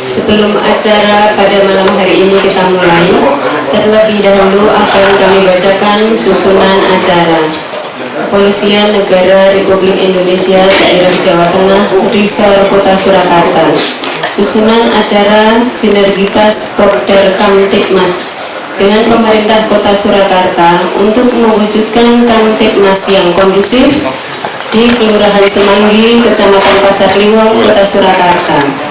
Sebelum acara pada malam hari ini kita mulai, terlebih dahulu akan kami bacakan susunan acara. Kepolisian Negara Republik Indonesia Daerah Jawa Tengah, Risol Kota Surakarta. Susunan acara sinergitas Popder Kamtibmas dengan pemerintah Kota Surakarta untuk mewujudkan Kamtibmas yang kondusif di Kelurahan Semanggi, Kecamatan Pasar Kliwon, Kota Surakarta.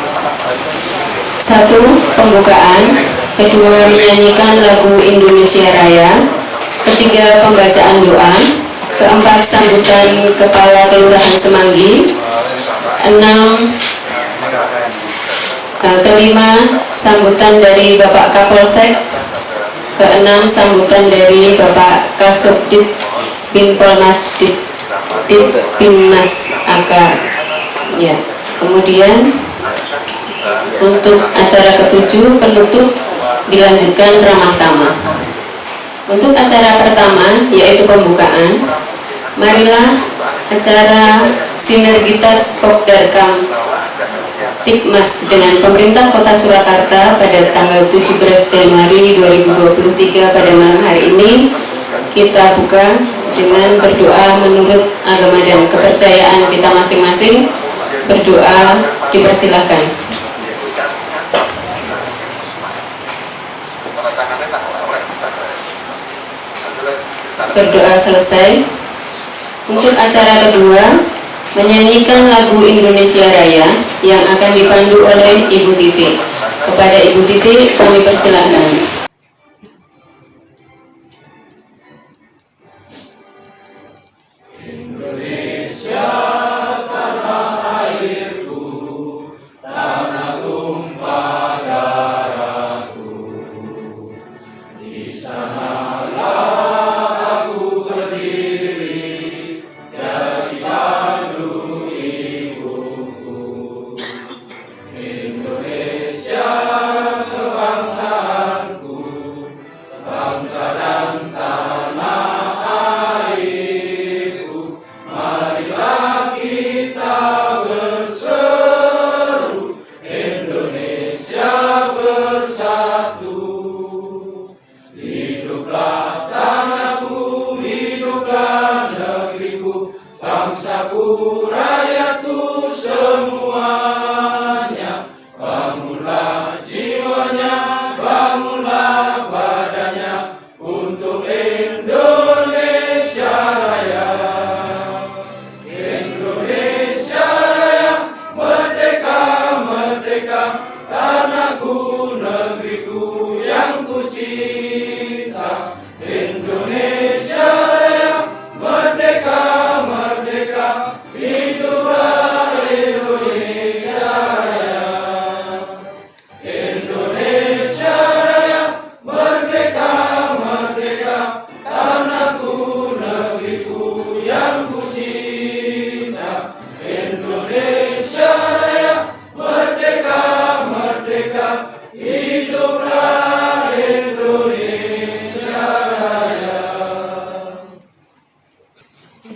1. Pembukaan. 2. Menyanyikan lagu Indonesia Raya. 3. Pembacaan doa. 4. Sambutan Kepala Kelurahan Semanggi. 5. Sambutan dari Bapak Kapolsek. 6. Sambutan dari Bapak Kasubdit Binpolmas Binmas AK. Ya. Kemudian untuk acara ke-7 penutup dilanjutkan ramah tamah. Untuk acara pertama yaitu pembukaan, marilah acara sinergitas Popder Kamtibmas dengan pemerintah Kota Surakarta pada tanggal 17 Januari 2023 pada malam hari ini kita buka dengan berdoa menurut agama dan kepercayaan kita masing-masing. Berdoa dipersilakan. Berdoa selesai. Untuk acara kedua, menyanyikan lagu Indonesia Raya yang akan dipandu oleh Ibu Titi. Kepada Ibu Titi kami persilakan.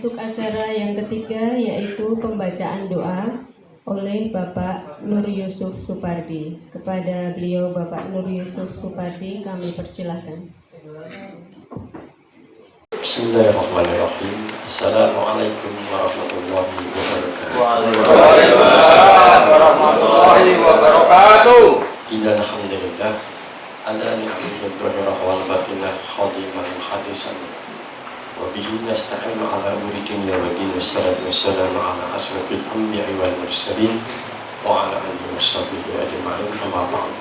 Untuk acara yang ketiga yaitu pembacaan doa oleh Bapak Nur Yusuf Supardi. Kepada beliau Bapak Nur Yusuf Supardi kami persilahkan. Bismillahirrahmanirrahim. Assalamualaikum warahmatullahi wabarakatuh. Waalaikumsalam warahmatullahi wabarakatuh. Innal hamdalillah ala ni'matil dhahirah wal batinah khadiman hadisan. Wa bihi nasta'inu ala umuri dunya wa din. Wassalatu wassalamu ala asrofil anbiya'i wal mursalin wa ala alihi washabihi ajma'in. Amma ba'd.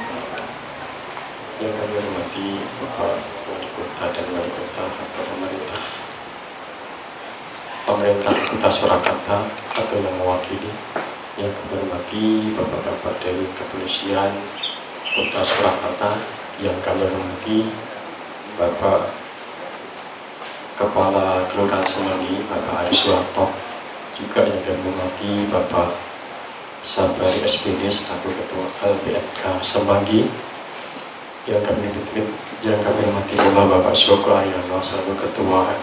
Yang kami hormati Bapak Wali Kota dan Wali Kota atau pemerintah Kota Surakarta atau yang mewakili, yang kami hormati Bapak-Bapak dari Kepolisian Kota Surakarta, yang kami hormati Bapak Kepala Kelurahan Semanggi Bapak Aris Suwarto, juga yang kami hormati Bapak Sabari SPD selaku Ketua LPSK Semanggi, yang kami hormati Bapak Syoko Ayano selaku Ketua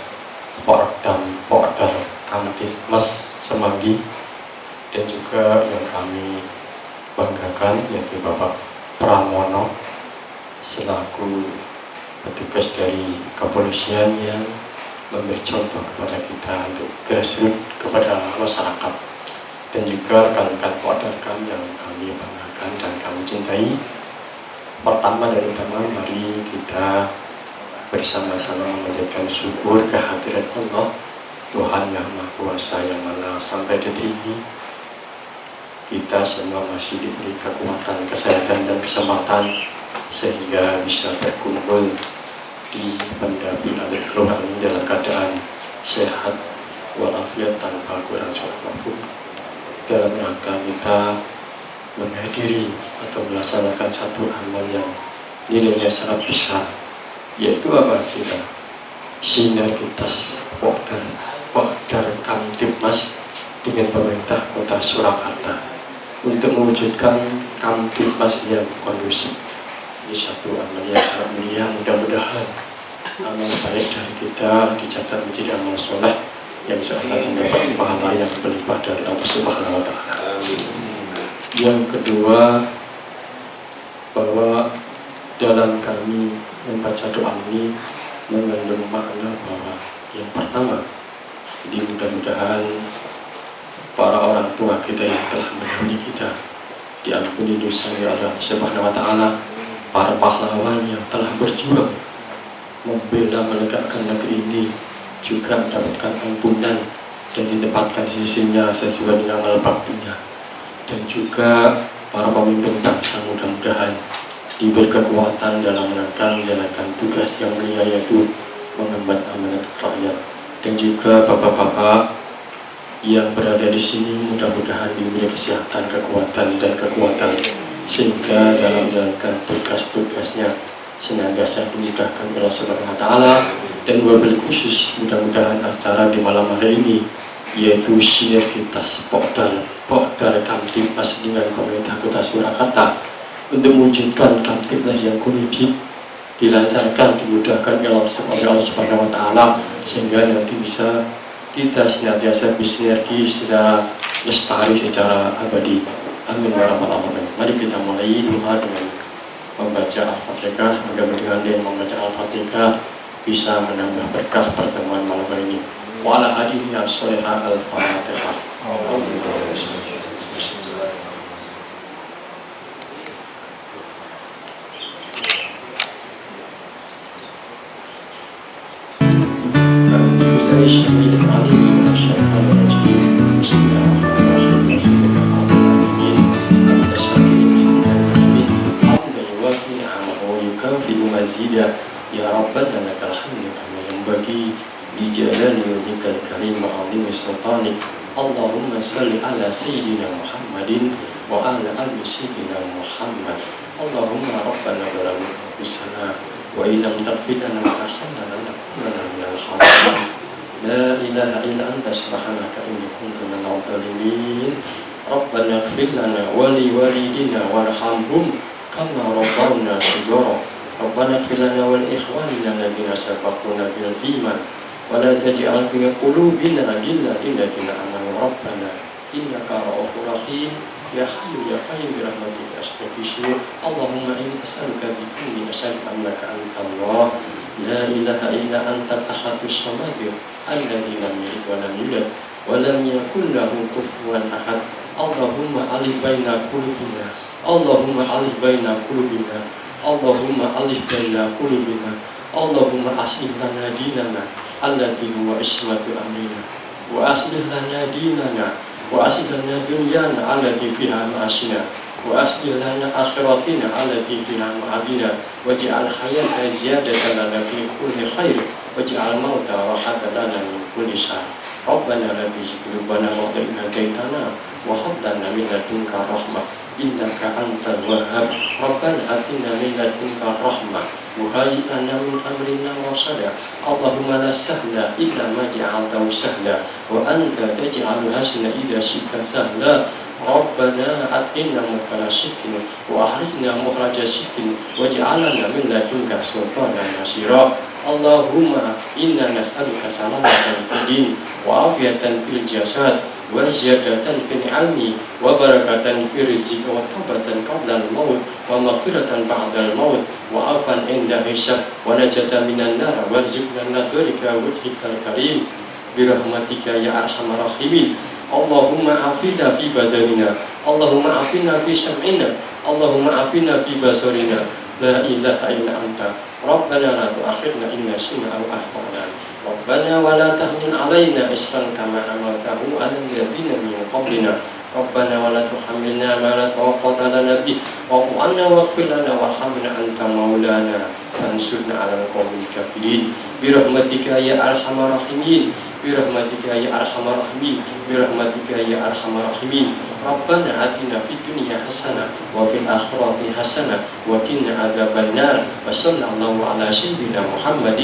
Popder Kamtibmas Semanggi, dan juga yang kami banggakan, yaitu Bapak Pramono selaku petugas dari kepolisian yang memberi contoh kepada kita untuk grassroots kepada masyarakat, dan juga rekan-rekan Poddarkam yang kami banggakan dan kami cintai. Pertama dan utama, mari kita bersama-sama memanjatkan syukur kehadirat Allah, Tuhan yang Maha Kuasa, yang mana sampai detik ini kita semua masih diberi kekuatan, kesehatan, dan kesempatan sehingga bisa berkumpul di Pendapi Al-Quran ini dalam keadaan sehat walafiat tanpa kurang apapun, dalam rangka kita menghadiri atau melaksanakan satu amal yang nilainya sangat besar, yaitu apa? Kita sinergitas Pokdar Kamtibmas dengan pemerintah Kota Surakarta untuk mewujudkan Kamtibmas yang kondusif. Ini satu amal yang sangat mulia. Mudah-mudahan amal baik dari kita dicatat menjadi amal soleh yang seolah mendapat pahala yang berlimpah dari Allah Subhanahu wa Ta'ala. Yang kedua, bahwa dalam kami membaca doa ini mengandung makna bahwa yang pertama, mudah-mudahan para orang tua kita yang telah mendahului kita diampuni dosanya oleh Allah Subhanahu wa Ta'ala. Para pahlawan yang telah berjuang membela menegakkan negeri ini juga mendapatkan ampunan dan ditempatkan di sisinya sesuai dengan amal baktinya. Dan juga para pemimpin bangsa mudah-mudahan diberi kekuatan dalam menjalankan tugas yang mulia, yaitu mengemban amanat rakyat. Dan juga bapak-bapak yang berada di sini mudah-mudahan diberi kesehatan, kekuatan, dan kekuatan sehingga dalam menjalankan tugas-tugasnya senantiasa dimudahkan oleh Allah Subhanahu wa Ta'ala. Dan wabil khusus mudah-mudahan acara di malam hari ini, yaitu sinergitas Pokdar Kamtibmas dengan pemerintah Kota Surakarta untuk mewujudkan Kamtibmas yang kondusif, dilancarkan, dimudahkan oleh Allah Subhanahu wa Ta'ala, sehingga nanti bisa kita senantiasa bersinergi secara lestari, secara abadi. Amin ya rabbal alamin. Mari kita mulai doa dengan membaca Al-Fatihah. Mudah-mudahan dengan membaca Al-Fatihah bisa menambah berkah pertemuan malam hari ini. Wa ala alihi as-solihah Al-Fatihah. Mazida ya Rabbana lakal hamdu kama yanbaghi li jalali wajhikal karim wa 'azimi sultanik. Allahumma salli ala sayyidina Muhammadin wa ala ali sayyidina Muhammad. Allahumma rabbana zalamna anfusana wa illam taghfir lana wa tarhamna lanakunanna minal khasirin. La ilaha illa anta subhanaka inni kuntu minadh dhalimin. Rabbana ighfir lana wa li walidina warhamhum kama rabbawna shighara. Rabbana ighfir lana wa li ikhwanina alladziina sabaquna bil iman wa la taj'al fi qulubina ghillan lil ladzina amanu rabbana innaka ra'ufur rahim ya hayyu ya qayyum bi rahmatika astaghfiru. Allahumma inni as'aluka bi anni asyhadu annaka antallah la ilaha illa anta al-ahadus samad alladzi lam yalid wa lam yulad wa lam yakul lahu kufuwan ahad. Allahumma alif baina qulubina, Allahumma alif baina qulubina, Allahumma alif baina qulubina, Allahumma aslih lana dinana allati huwa ismatu amrina wa aslih lana dinana wa aslih lana dunyana allati fiha ma'asina wa aslih lana akhiratina allati fiha ma'adina waj'al hayata ziyadatan lana fi kulli khair waj'al mauta rahatan lana min kulli syarr. Rabbana la tuzigh qulubana ba'da idh hadaytana wa hab lana min ladunka rahmah innaka antal wahhab. Rabbana atina min ladunka rahmah وهيئنا من أمرنا رشدا اللهم لا سهل إلا ما جعلته سهلا وأنت تجعل الحزن إذا شئت سهلا ربنا أتقنا مدخل صدق وأخرجنا مخرج صدق واجعلنا من لدنك سلطانا نصيرا اللهم إنا نسألك سلامة في الدين وعافية في الجسد وزيادة في العلم وبركة في الرزق وتوبة قبل الموت ومغفرة بعد الموت وعفوا عند الحساب ونجاة من النار وارزقنا نذرك وجهك الكريم برحمتك يا أرحم الراحمين اللهم عافنا في بدننا اللهم عافنا في سمعنا اللهم عافنا في بصرنا لا إله إلا أنت ربنا لا تؤاخذنا إن نسينا أو أخطأنا ربنا ولا تحمل علينا إصرا كما حملته على الذين من قبلنا ربنا ولا تحملنا ما لا طاقة لنا به واعف عنا واغفر لنا وارحمنا أنت مولانا فانصرنا على القوم الكافرين برحمتك يا أرحم الراحمين برحمتك يا أرحم الراحمين برحمتك يا أرحم الراحمين ربنا آتنا في الدنيا حسنة وفي الآخرة حسنة وقنا عذاب النار وصلى الله على سيدنا محمد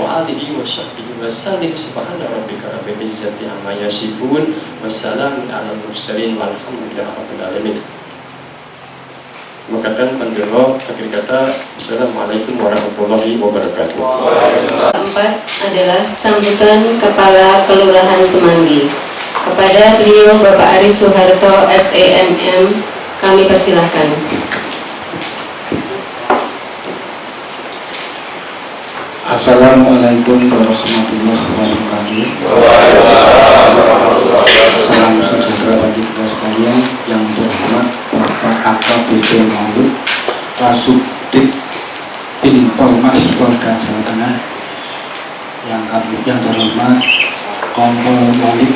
وآله وصحبه وسلم سبحان ربك رب العزة عما يصفون والسلام على المرسلين والحمد لله رب العالمين. Makatan Pandero, akhir kata, Assalamualaikum warahmatullahi wabarakatuh. Keempat adalah sambutan Kepala Kelurahan Semanggi. Kepada beliau Bapak Ari Soeharto SEMM, kami persilahkan. Assalamualaikum warahmatullahi wabarakatuh. Salam sejahtera bagi kita sekalian. Yang terhormat Bapak AKBP Maulud Kasubdit Informas Polda Jawa Tengah. Yang terhormat Kompol Maulid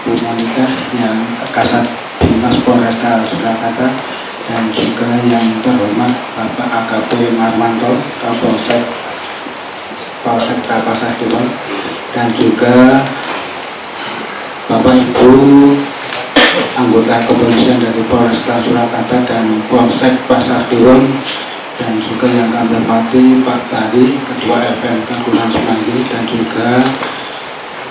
Bu Monika yang Kasat Bimas Polresta Surakarta, dan juga yang terhormat Bapak AKP Marmanto Kapolsek Pasar Dewan, dan juga Bapak Ibu anggota kepolisian dari Polresta Surakarta dan Polsek Pasar Dewan, dan juga yang kami hormati Pak Bari, Ketua FMK Kelurahan Semanggi, dan juga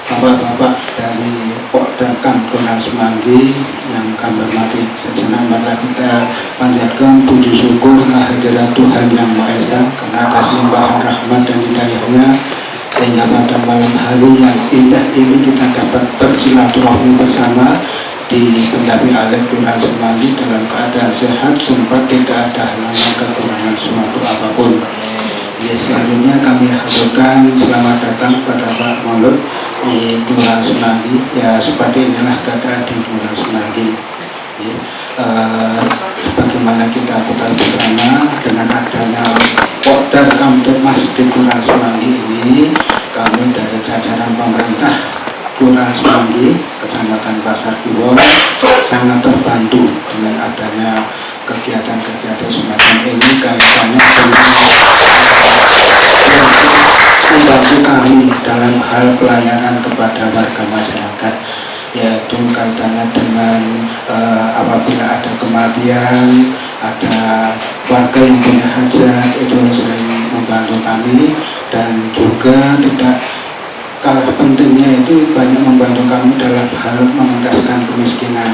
bapak-bapak dari Pokdakam Kelurahan Semanggi yang kami hormati. Sejenak marilah kita panjatkan puji syukur kehadirat Tuhan Yang Maha Esa karena atas limpahan rahmat dan hidayahnya, sehingga pada malam hari yang indah ini kita dapat bersilaturahmi bersama di pendamping alat Kelurahan Semanggi dalam keadaan sehat, sempat tidak ada halangan kekurangan suatu apapun. Selanjutnya kami haturkan selamat datang pada Pak Maulud di Kelurahan Semanggi. Ya, seperti inilah keadaan di Kelurahan Semanggi. Bagaimana kita ketahui bersama dengan adanya Pokdar Kamtipmas di Kelurahan Semanggi ini, kami dari jajaran pemerintah Kelurahan Semanggi, Kecamatan Pasar Dewan, sangat terbantu dengan adanya kegiatan-kegiatan semacam ini. Kami banyak membantu kami dalam hal pelayanan kepada warga masyarakat, yaitu kaitannya dengan apabila ada kematian, ada warga yang punya hajat, itu sering membantu kami. Dan juga tidak kalah pentingnya itu banyak membantu kami dalam hal mengentaskan kemiskinan,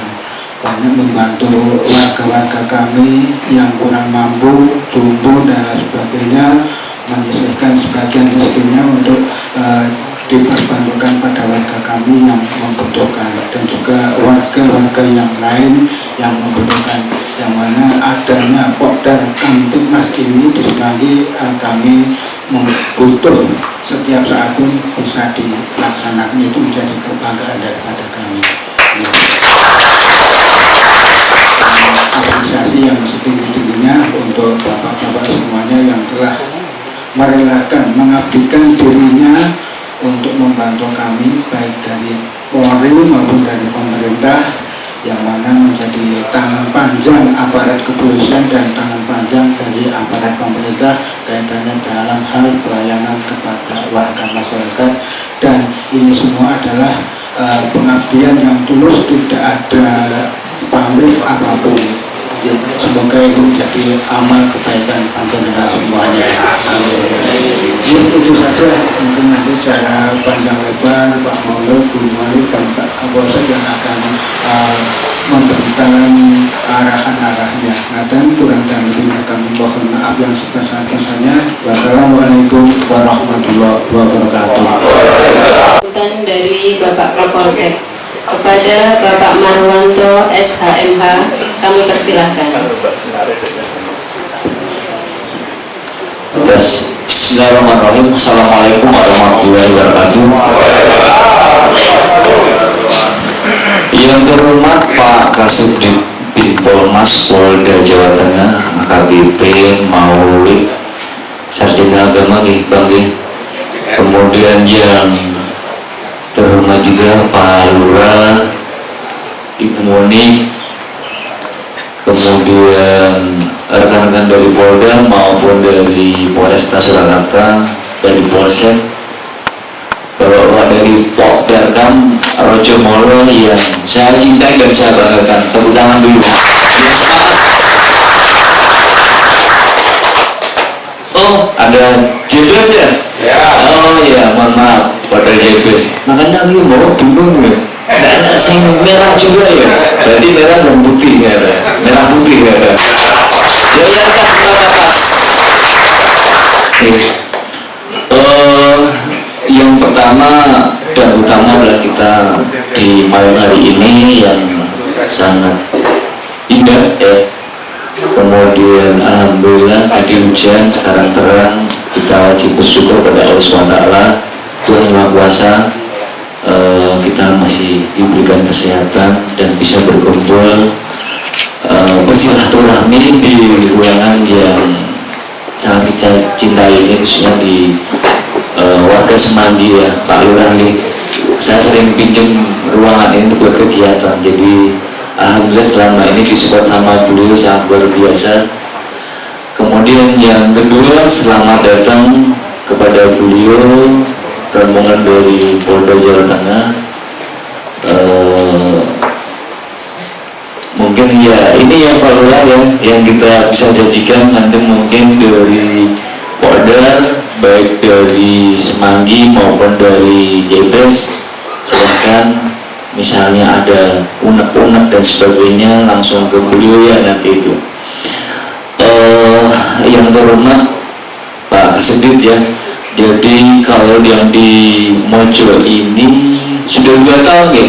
banyak membantu warga-warga kami yang kurang mampu, jumbo dan sebagainya, menyisihkan sebagian miskinnya untuk diperbantukan pada warga kami yang membutuhkan, dan juga warga-warga yang lain yang membutuhkan, yang mana adanya Pokdar Kamtipmas ini di Semanggi kami butuh setiap saat pun bisa dilaksanakan. Itu menjadi kebanggaan daripada kami. Apresiasi yang setinggi-tingginya untuk bapak-bapak semuanya yang telah merelakan, mengabdikan dirinya untuk membantu kami, baik dari Polri maupun dari pemerintah, yang mana menjadi tangan panjang aparat kepolisian dan tangan panjang dari aparat pemerintah kaitannya dalam hal pelayanan kepada warga masyarakat. Dan ini semua adalah pengabdian yang tulus, tidak ada pamrih apapun. semoga itu menjadi amal kebaikan panjenengan semuanya. Itu saja, mungkin nanti secara panjang lebar Pak Maulud, Bu Malik dan Pak Kapolsek yang akan memberikan arahan-arahnya. Nah, dan kurang dan lebihnya kami mohon maaf yang sebesar-besarnya. Wassalamualaikum warahmatullahi wabarakatuh. Sambutan dari Bapak Kapolsek kepada Bapak Marwanto SHMH, kami persilahkan. Bismillahirrahmanirrahim. Assalamualaikum warahmatullahi wabarakatuh. Yang terhormat Pak Kasubdit Polmas Polda Jawa Tengah AKBP Maulid Sarjana Agama Bang. Kemudian yang terhormat juga Pak Lurah, Ibu Moni, kemudian rekan-rekan dari Polda maupun dari Polresta Surakarta, dari Polsek, Bapak dari Pokderkam Rojo Molo yang saya cintai dan saya banggakan. Tepuk tangan dulu. Oh, ada JBS ya? Ya. Oh ya, mohon maaf pada JBS. Makanya aku mau bingung ya. Ada sing merah juga ya. Berarti merah dan putih nggak ada. Merah putih nggak ada. Ya ya yang pertama dan utama adalah kita di malam hari ini yang sangat indah ya. Kemudian alhamdulillah tadi hujan, sekarang terang. Kita wajib bersyukur pada Allah SWT, Tuhan Yang Maha Kuasa. Kita masih diberikan kesehatan dan bisa berkumpul bersilaturahmi di ruangan yang sangat kita cintai ini, khususnya di warga Semanggi ya Pak Lurah nih. Saya sering pinjam ruangan ini buat kegiatan, jadi alhamdulillah selama ini disupport sama beliau sangat luar biasa. Kemudian yang kedua, selamat datang kepada beliau rombongan dari Polda Jawa Tengah. Mungkin ya ini yang Pak Lurah yang kita bisa janjikan nanti mungkin dari Polda, baik dari Semanggi maupun dari JBS, silahkan misalnya ada unek-unek dan sebagainya langsung ke beliau ya nanti itu. Yang terhormat Pak Kasubdit ya, jadi kalau yang di Mojo ini sudah 2 tahun ya?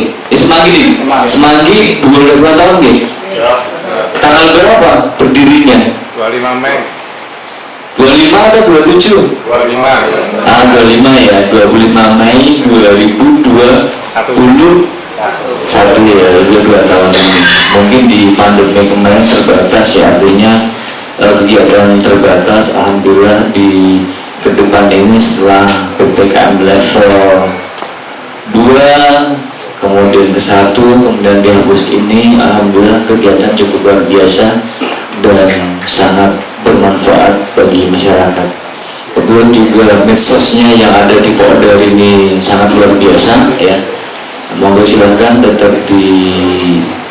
Semanggi 2 tahun ya? Tanggal berapa berdirinya? 25 Mei 25 atau 27? 25 25 ya, 25 Mei 2021 ya, udah 2 tahun ini. Mungkin di pandemi kemarin terbatas ya, artinya kegiatan terbatas. Alhamdulillah di kedepan ini setelah PPKM level 2 kemudian ke 1 kemudian dihapus ini, alhamdulillah kegiatan cukup luar biasa dan sangat bermanfaat bagi masyarakat. Kemudian juga medsosnya yang ada di Polda ini sangat luar biasa ya. Monggo silahkan tetap di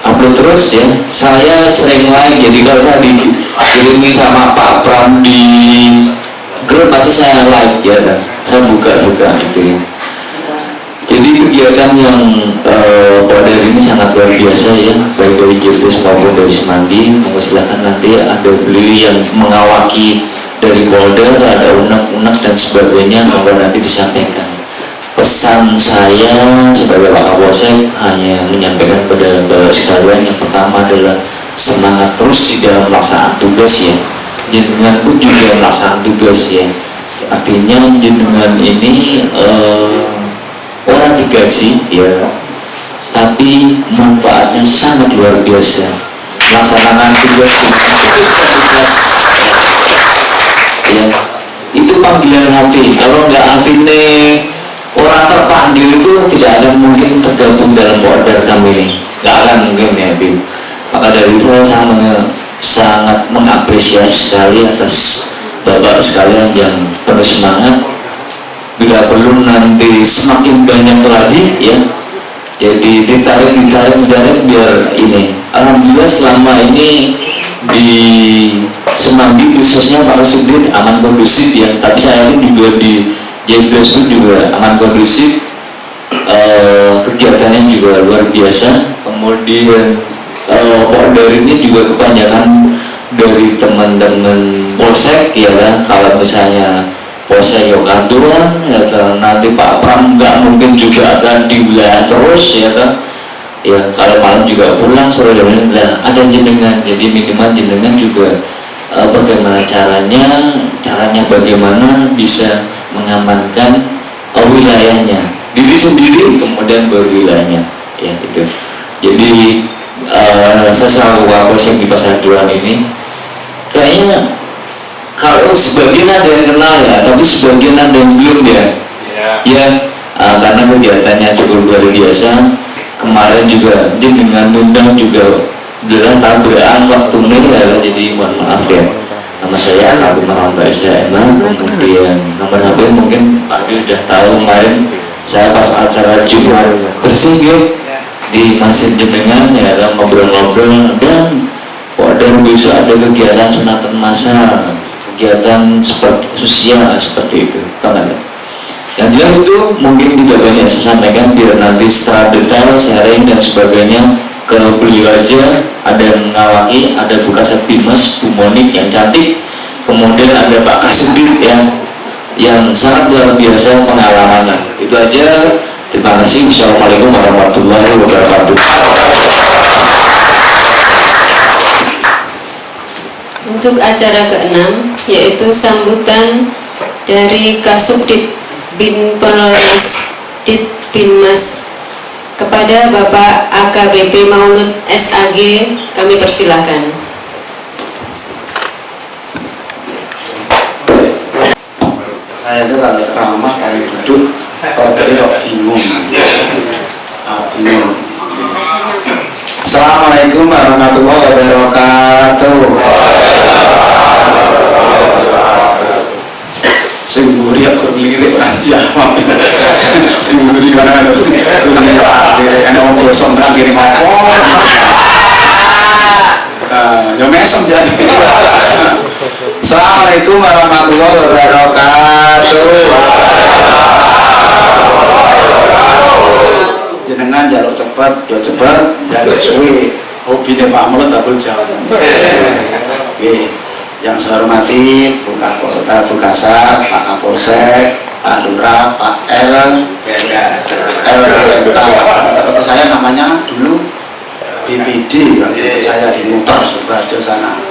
upload terus ya. Saya sering like, jadi kalau saya dikirimi sama Pak Pram di grup pasti saya like ya kan. Saya buka-buka itu ya. Jadi kegiatan yang Polda ini sangat luar biasa ya, baik dari JBS maupun dari Semanggi. Monggo silahkan nanti ada beliau yang mengawaki dari Polda, ada unek-unek dan sebagainya, monggo nanti disampaikan. Pesan saya sebagai Pak Kapolsek hanya menyampaikan pada Bapak sekalian, yang pertama adalah semangat terus di dalam pelaksanaan tugas ya. Jenengan pun juga melaksanakan tugas ya. Artinya jenengan ini orang digaji ya, tapi manfaatnya sangat luar biasa. Melaksanakan tugas ya, itu panggilan hati. Kalau nggak hati nih orang terpanggil itu tidak akan mungkin tergabung dalam order kami ini, nggak akan mungkin ya Tim. Maka dari itu saya sangat mengapresiasi sekali atas Bapak sekalian yang penuh semangat. Bila perlu nanti semakin banyak lagi ya, jadi ditarik biar ini. Alhamdulillah selama ini di Semanggi khususnya Pak Kasubdit aman kondusif ya, tapi saya pun juga di Jebres pun juga aman kondusif. Kegiatannya juga luar biasa. Kemudian Polder ini juga kepanjangan dari teman-teman Polsek ya kan. Kalau misalnya Polsek Yogyakarta ya kan, nanti Pak Pram nggak mungkin juga akan di wilayah terus ya kan. Ya kalau malam juga pulang sore dan ada jenengan, jadi minimal jenengan juga bagaimana caranya bagaimana bisa mengamankan wilayahnya diri sendiri kemudian berwilayahnya ya itu. Jadi saya selalu Kapolsek di Pasar Duran ini kayaknya kalau sebagian ada yang kenal ya, tapi sebagian ada yang belum ya karena kegiatannya cukup luar biasa. Kemarin juga dengan undang juga adalah tabrakan waktunya ya, jadi mohon maaf ya. Nama saya Kabin Maranto SDM, kemudian nomor HP mungkin Pak Bil sudah tahu kemarin saya pas acara Jumat bersih ya di Masjid Jenengan ya kan, ngobrol-ngobrol dan pada besok ada kegiatan sunatan massal, kegiatan seperti sosial seperti itu, banget. Yang jelas itu mungkin tidak banyak saya sampaikan, biar nanti secara detail sharing dan sebagainya ke beliau aja. Ada yang mengawaki, ada Bu Kasat Bimas, Bu Monik yang cantik, kemudian ada Pak Kasubdit yang sangat luar biasa pengalamannya. Itu aja, terima kasih. Assalamualaikum warahmatullahi wabarakatuh. Untuk acara ke-6 yaitu sambutan dari Kasubdit Bin Polres Dit Binmas kepada Bapak AKBP Maulud SAG, kami persilakan. Saya itu kalau ceramah kali duduk kok bingung. Assalamualaikum warahmatullahi wabarakatuh. Semburi aku lirik aja, semburi mana aku lirik ada orang gosong berang kiri ngopong, ya mesem jadi. Assalamualaikum warahmatullahi wabarakatuh. Jenengan jaluk cepet, ya cepet, jaluk suwi. Hobinya Pak Mulut double jam. Yang saya hormati Bu Kapolta, Bu Kasat, Pak Kapolsek, Pak Lurah, Pak LPMK, teman-teman saya namanya dulu BPD, saya di Muter, Sukoharjo sana.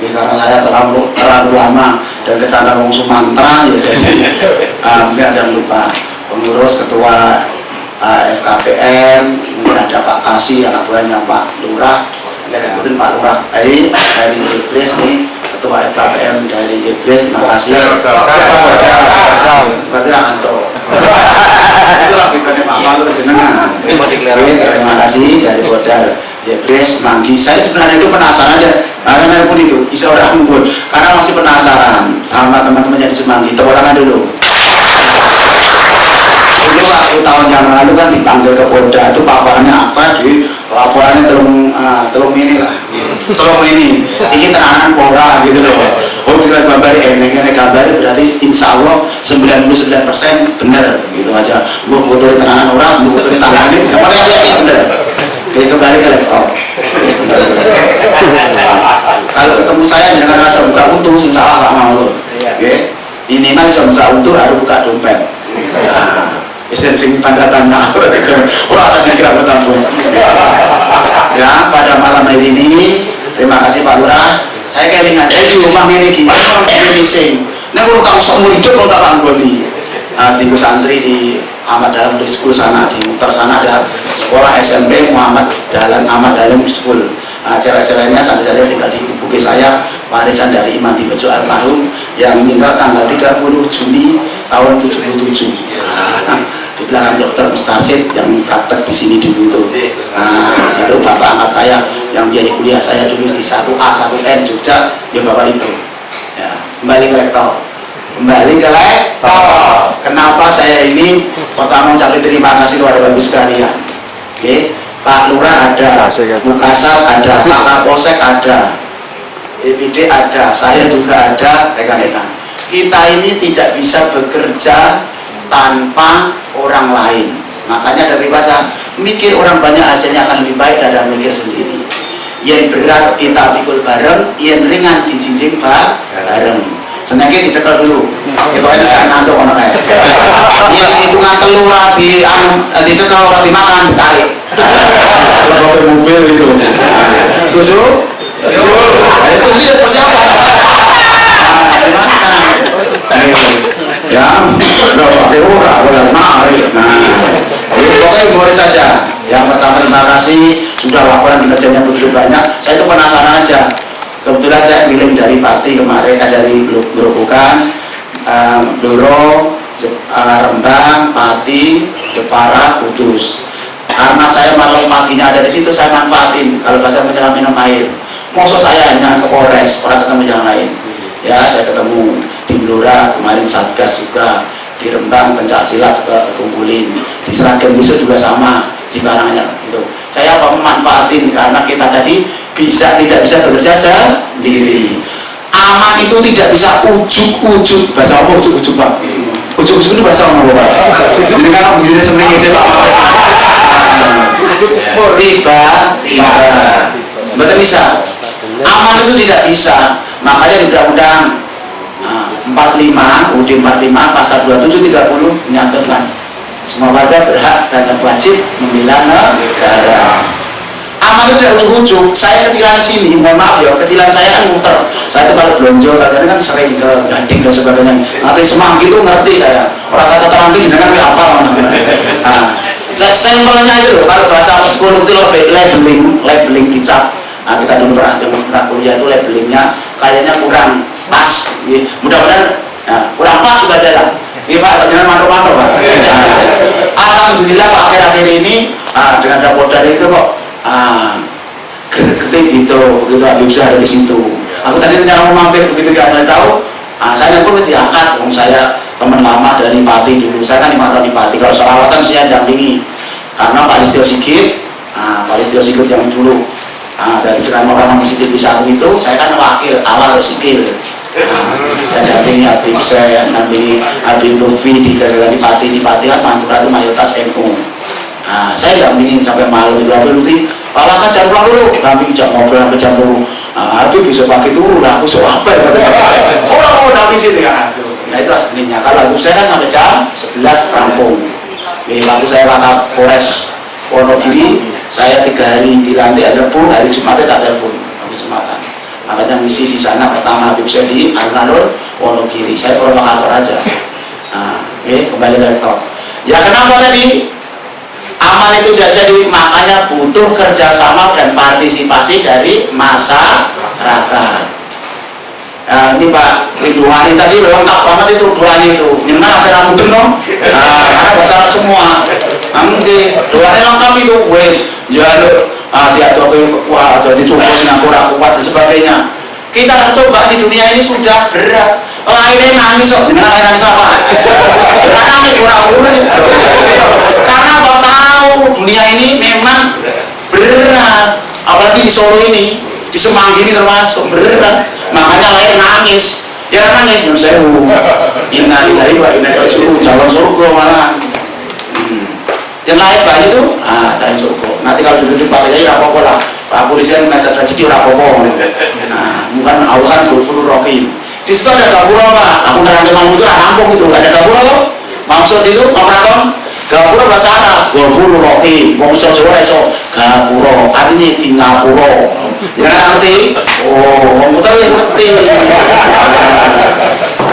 Ini karena saya terlalu lama dan kecanduan wong Sumatera, ya jadi mungkin ada yang lupa. Pengurus Ketua FKPM, mungkin ada Pak Kasih, anak buahnya Pak Lurah, mungkin Pak Lurah dari Jebres nih. Ketua FKPM dari Jebres, terima kasih. Berarti Ranganto. Itulah fiturnya Pak Malu jenengan. Terima kasih dari Bodar Jebres, Manggi. Saya sebenarnya itu penasaran aja. Karena pun itu, bisa orang pun. Karena masih penasaran sama teman-teman yang di Semanggi. Tepuk tangan dulu. Dulu waktu tahun yang lalu kan dipanggil ke Polda, itu paparannya apa di laporannya telung ini lah, telung ini tenanan pora gitu loh. Oh kita gambari ini gambari berarti insya Allah 99% benar gitu aja. Gue motorin tenanan orang, gue motorin tangannya, kemarin yakin benar. Jadi kembali ke laptop. Kalau ketemu saya jangan rasa buka untung, sih salah Pak Maulud. Minimal bisa buka untung, harus buka dompet. Nah, esensi tanda tanya orang saya kira betul. Ya, pada malam hari ini terima kasih Pak Lurah. Saya kelingan saya di rumah ini gini sing. Nek kalau tahu seumur hidup kalau tak tanggoni. Di santri di Ahmad Dahlan School sana, di Muter sana ada sekolah SMP Ahmad Dahlan School. Acara-acaranya santri-santri tinggal di Bukit saya, warisan dari Imam Tibejo almarhum yang meninggal tanggal 30 Juni tahun 77. Di belakang Dokter Mustarsyid yang praktek di sini dulu itu. Itu bapak angkat saya yang biaya kuliah saya dulu di 1A 1N Jogja, ya bapak itu. Ya, kembali ke lektor. Kenapa saya ini pertama ucapkan terima kasih kepada Bapak sekalian. Oke, Pak Lurah ada, Bu Kasat ada, Pak Kapolsek ada. BPD ada, saya juga ada, rekan-rekan. Kita ini tidak bisa bekerja tanpa orang lain. Makanya dari bahasa mikir orang banyak hasilnya akan lebih baik daripada mikir sendiri. Yang berat kita pikul bareng, yang ringan dijinjing bareng. Senengnya dicekel dulu. Itu aja saya ngantuk orang kayak. Yang hitungan telur dicekel orang dimakan ditarik. Lebih mobil gitu. Susu? Setuju ya persiapan. Ya, nggak pakai orang, udah narik. Pokoknya boleh saja. Yang pertama terima kasih sudah laporan kinerjanya begitu banyak. Saya itu penasaran aja. Kebetulan saya pilih dari Pati kemarin, dari Gerobokan, Blora, Rembang, Pati, Jepara, Kudus. Karena saya malam paginya ada di situ, saya manfaatin kalau bahasa menyelam minum air. Masa saya hanya ke Polres, orang ketemu yang lain. Ya, saya ketemu di Blora kemarin Satgas juga, di Rembang pencak silat kumpulin, di Seragen Busuk juga sama, di Karanganyar itu. Saya memanfaatin karena kita tadi tidak bisa bekerja sendiri. Aman itu tidak bisa ujuk-ujuk, bahasa apa ujuk-ujuk Pak? Ujuk-ujuk itu bahasa apa Pak? Ini kan begini sebenarnya saya Pak. Tiba-tiba, betul bisa. Aman itu tidak bisa. Makanya di Undang-Undang 45, UUD 45 pasal 2730 menyatakan semua warga berhak dan wajib membela negara. Aman itu tidak ujuk-ujuk. Saya kecilan sini, mohon maaf ya, kecilan saya kan muter. Saya itu kalau belanja kadang-kadang kan sering ke Gading dan sebagainya. Nanti Semanggi itu ngerti saya. Orang kata teranti dengan apa sampelnya itu loh. Kalau bahasa psikolog itu lebih labeling dicap. Nah, kita dulu pernah kuliah itu labelingnya kayaknya kurang pas. Mudah-mudahan kurang pas juga jalan. Ini Pak, jangan mantuk-mantuk Pak. Alhamdulillah Pak akhir-akhir ini dengan dapur dari itu kok gede gitu, begitu Habib Syah di situ. Aku tadi rencana mau mampir begitu ya, saya tahu. Saya pun mesti diangkat, saya teman lama dari Pati dulu. Saya kan 5 tahun di Pati. Kalau selawatan saya dampingi, karena Pak Listio Sigit, Pak Listio Sigit yang dulu dari sekarang orang positif di satu itu, saya kan wakil awal sikil. Saya dampingi Habib, saya dampingi Habib Lutfi di Pati kan Pantura itu mayoritas NU. Saya dampingi sampai malam itu Habib Lutfi. Pak Laka jam pulang dulu, dampingi jam ngobrol sampai jam 10. Habib bisa pakai turun, aku suruh apa? Orang mau dampingi situ ya. Nah itulah seninya. Kalau Habib saya kan sampai jam 11 rampung. Waktu saya Wakil Polres Wonogiri, saya 3 hari dilantik hari Rabu, hari Jumatnya tak telepon habis Jumatan. Makanya misi di sana pertama Habib saya di alun-alun Wonogiri. Saya provokator aja. Kembali ke laptop. Ya kenapa tadi? Aman itu tidak jadi, makanya butuh kerjasama dan partisipasi dari masyarakat. Ini Pak Ridwani tadi lengkap banget itu doanya itu. Gimana ada rambut dong? Karena bahasa Arab semua. Doanya lengkap itu, wes. Ya dia tuh wah jadi cukup Singapura kuat dan sebagainya. Kita coba di dunia ini sudah berat. Lahirnya nangis kok, nangis apa? Nangis orang-orang. Karena Bapak tahu dunia ini memang berat, apalagi di Solo ini, di Semanggi ini termasuk berat. Makanya lahir nangis. Ya nangis, nyun sewu. Innalillahi wa inna ilaihi raji'un. Calon surga malah. Yang lahir bayi itu, calon surga. Nanti kalau duduk pakai jadi apa-apa lah. Pak polisi yang nasihat rezeki apa-apa. Bukan Allah kan Ghafurur Rahim. Di situ ada gapura Pak. Aku nerangkan kamu itu rampung itu. Ada gapura kok. Maksud itu apa? Gapura bahasa Arab. Ghafurur Rahim. Wong iso Jawa iso gapura. Artinya di ngapura. Ya ngerti? Oh, wong putar ngerti.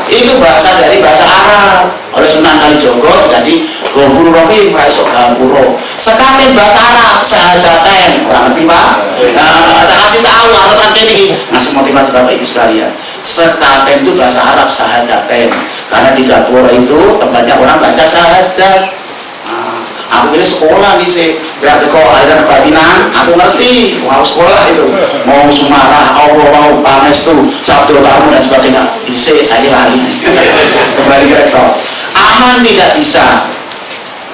Itu bahasa dari bahasa Arab. Oleh Sunan Kalijogo dikasih Ghafurur Rahim, ora iso gapura. Sekaten bahasa Arab, sahadaten. Ora ngerti Pak? Tak kasih tahu atau ini ngasih motivasi Bapak Ibu sekalian. Sekaten itu bahasa Arab sahadaten, karena di gapura itu tempatnya orang baca sahadat. Aku ini sekolah nih sih, berarti kok aliran kebatinan, aku ngerti, mau sekolah itu, mau sumarah, Allah mau panes tuh, sabdo tamu dan sebagainya, bisa saya lari. Kembali ke rektor, aman tidak bisa.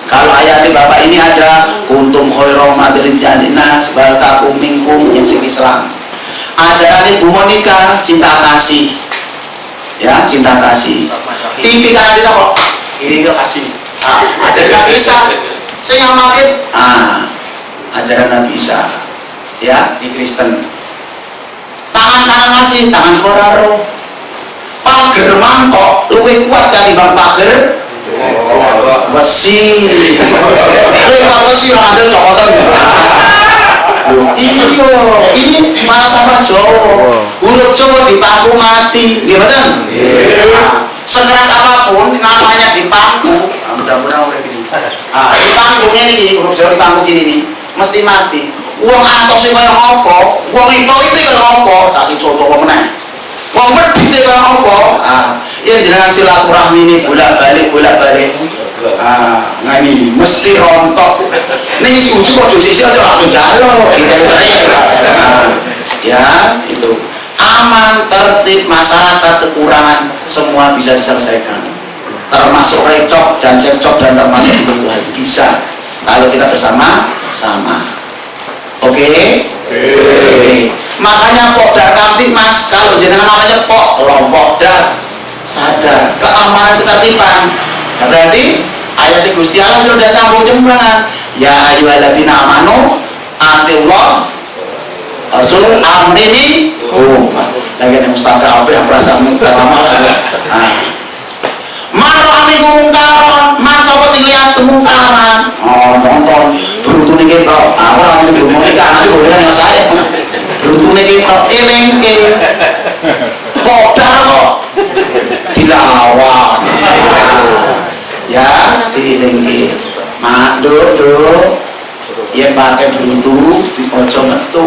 Kalau ayat Bapak ini ada kuntum khairum adrin jadinas baltakum minkum yang sing Islam. ajaran Ibu Monica cinta kasih, ya cinta kasih. TV kan kita kok ini ke kasih. Ajaran Nabi Isa, saya yang makin ajaran Nabi Isa, ya di Kristen. Tangan kasih, tangan koraro. Pager mangkok luwih kuat kalimbang pager besi. Luwih besi ngambil cokotan. Iya, ini masalah Jawa. Huruf Jawa dipangku mati, gimana? Sekeras apapun namanya dipangku. Mudah-mudahan udah gini. Dipangku ini huruf Jawa dipangku gini nih, mesti mati. Uang atos sing kaya apa? Uang itu kaya apa? Tak contoh apa meneh. Wong medhit kaya apa? Ini jenengan silaturahmi ini bolak-balik. Nah ini mesti rontok. Ini setuju kok sisi aja langsung jalan. Ya itu aman, tertib, masyarakat kekurangan semua bisa diselesaikan. Termasuk recok dan cekcok dan termasuk itu bisa kalau kita bersama-sama. Oke. Makanya Pokdar Kamtibmas kalau jenengan namanya kelompok dar sadar keamanan ketertiban. Nah, berarti ayat Gusti Allah sudah campur jemblangan. Ya ayyuhalladzina amanu atiullah rasul amrihi lagi yang Ustaz apa yang perasaan lama Maro amiku mungkaron, sapa sing lihat kemungkaran. Nonton beruntung kita. Orang ini belum menikah nanti boleh dengan saya. Beruntung kita elengke. Kodar kok dilawan. Ya, dielengke. Manduk. Yang pakai beruntung di ojo metu.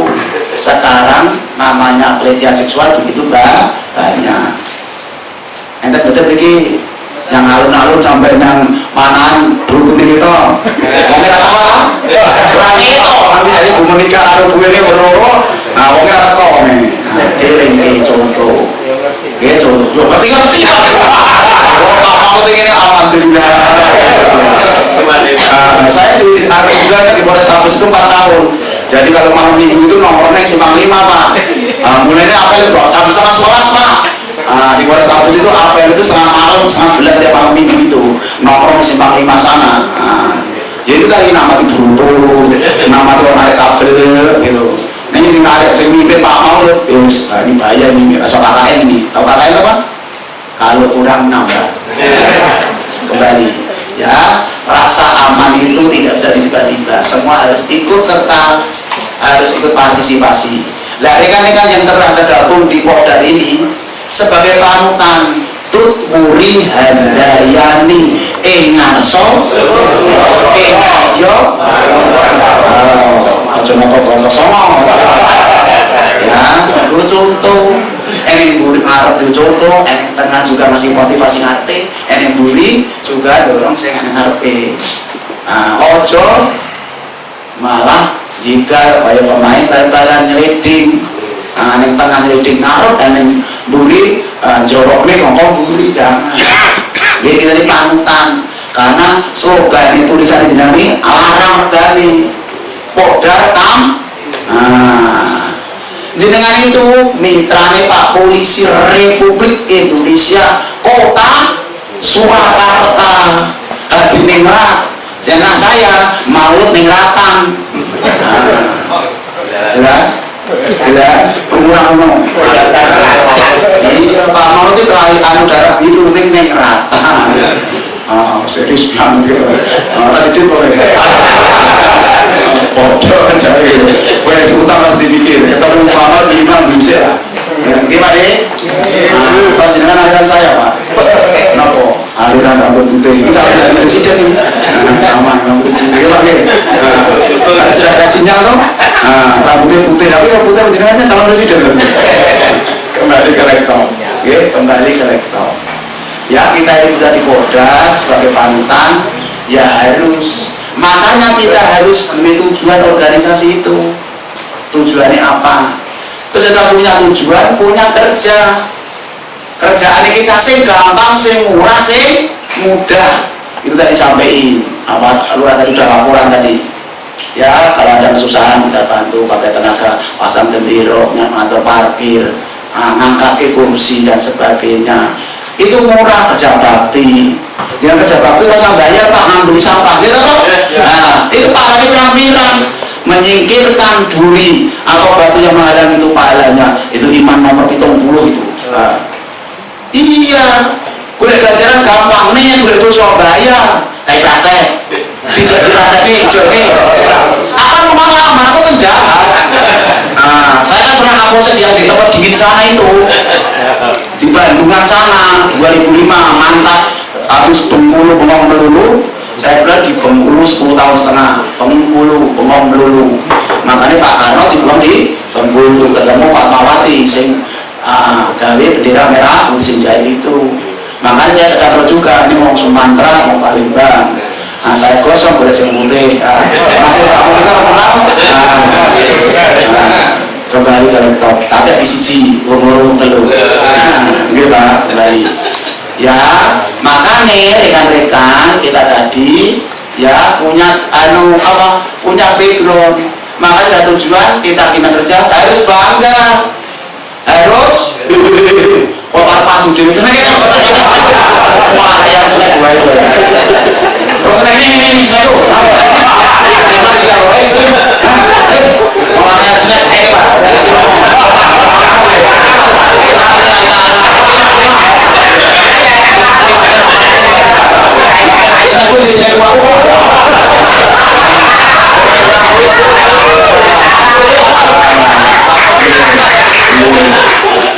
Sekarang namanya pelecehan seksual begitu banyak. Ente betul begini. Yang alun-alun sampai yang manaan beruntung kita mungkin apa? Kurang itu nanti jadi Bu Monica alun gue ini berloro nah mungkin apa kok nih ini contoh yuk ngerti pentingnya alhamdulillah saya di juga di Polrestabes itu 4 tahun jadi kalau malam minggu itu nomornya Simpang 5 Pak mulainya apa itu sama-sama sekolah Pak di Polrestabes itu apel itu setengah malam, setengah 11 tiap malam minggu itu nongkrong di Simpang 5 sana. Ya itu tadi nama itu beruntung, nama itu narik kabel gitu. Ini narik saya mimpin Pak Maulud, ini bahaya ini, rasa KKN ini. Tahu KKN apa? Kalau kurang nambah. Kembali, ya rasa aman itu tidak bisa tiba-tiba. Semua harus ikut serta harus ikut partisipasi. Lah rekan-rekan yang telah tergabung di Pokdar ini sebagai panutan Tut Muri Handayani Engarso Engayo aja nopo sama ya itu contoh yang buri ngarep itu contoh yang tengah juga masih motivasi ngerti yang buri juga dorong saya ngarepe ojo malah jika kayak pemain bal-balan nyeliding yang tengah nyeliding ngarep dan yang buri jorok nih ngomong buri jangan jadi kita ini panutan karena slogan itu tulisan dinami alarang regani Pokdar Kam jenengan itu mitrane Pak Polisi Republik Indonesia Kota Surakarta di Ningrat jangan saya Maulud Ningratan jelas pengurangan iya Pak Maulud itu kelainan darah biru Ningratan serius banget tadi itu bodoh aja gue sebentar harus dipikir ketemu Muhammad Imam Bisa gimana deh? Kalau jenengan aliran saya Pak kenapa? Aliran rambut putih calon dari presiden ini sama rambut putih lagi sudah ada sinyal toh? Rambutnya putih tapi rambutnya jenengannya calon presiden kembali ke rektor kembali ke rektor ya kita ini sudah di Pokdar sebagai panutan ya harus makanya kita harus demi tujuan organisasi itu tujuannya apa terus kita punya tujuan punya kerjaan kita sing gampang sing murah sing mudah itu tadi sampaikan apa lurah tadi udah laporan tadi Ya, kalau ada kesusahan kita bantu pakai tenaga, pasang gendero, ngatur parkir, ngangkat kursi dan sebagainya. Itu murah kerja bakti. Jangan kerja bakti rasa bayar Pak, ngambil sampah gitu Pak. Nah, itu pahalanya pirang-pirang, menyingkirkan duri atau batu yang menghalangi itu pahalanya. Itu iman nomor 70 itu. Iya, kulit ganjaran gampang nih, kulit itu Surabaya kayak praktek. Akan lama-lama itu penjahat. Nah, saya pernah kapolsek yang di tempat dingin sana itu, di Bandungan sana 2005 mantap habis Bengkulu Bengong Melulu. Saya pernah di Bengkulu 10 tahun setengah, Bengkulu Bengong Melulu. Makanya Pak Karno dibuang di Bengkulu, ketemu Fatmawati sing gawe bendera merah putih jahit itu. Makanya saya kecampur juga, ini orang Sumatera, orang Palembang. Nah, saya gosong boleh sing putih. Masih Pak Mulika kenal. Kembali ke laptop, tapi di siji umur telu. Nggih Pak, kembali. Ya, makanya rekan-rekan kita tadi ya punya punya background. Makanya ada tujuan kita kerja harus bangga. Harus kok pas dhewe kene wah yang seneng gue itu. Kok ini saya tuh. Saya masih kalau wes. Orang yang seneng Pak.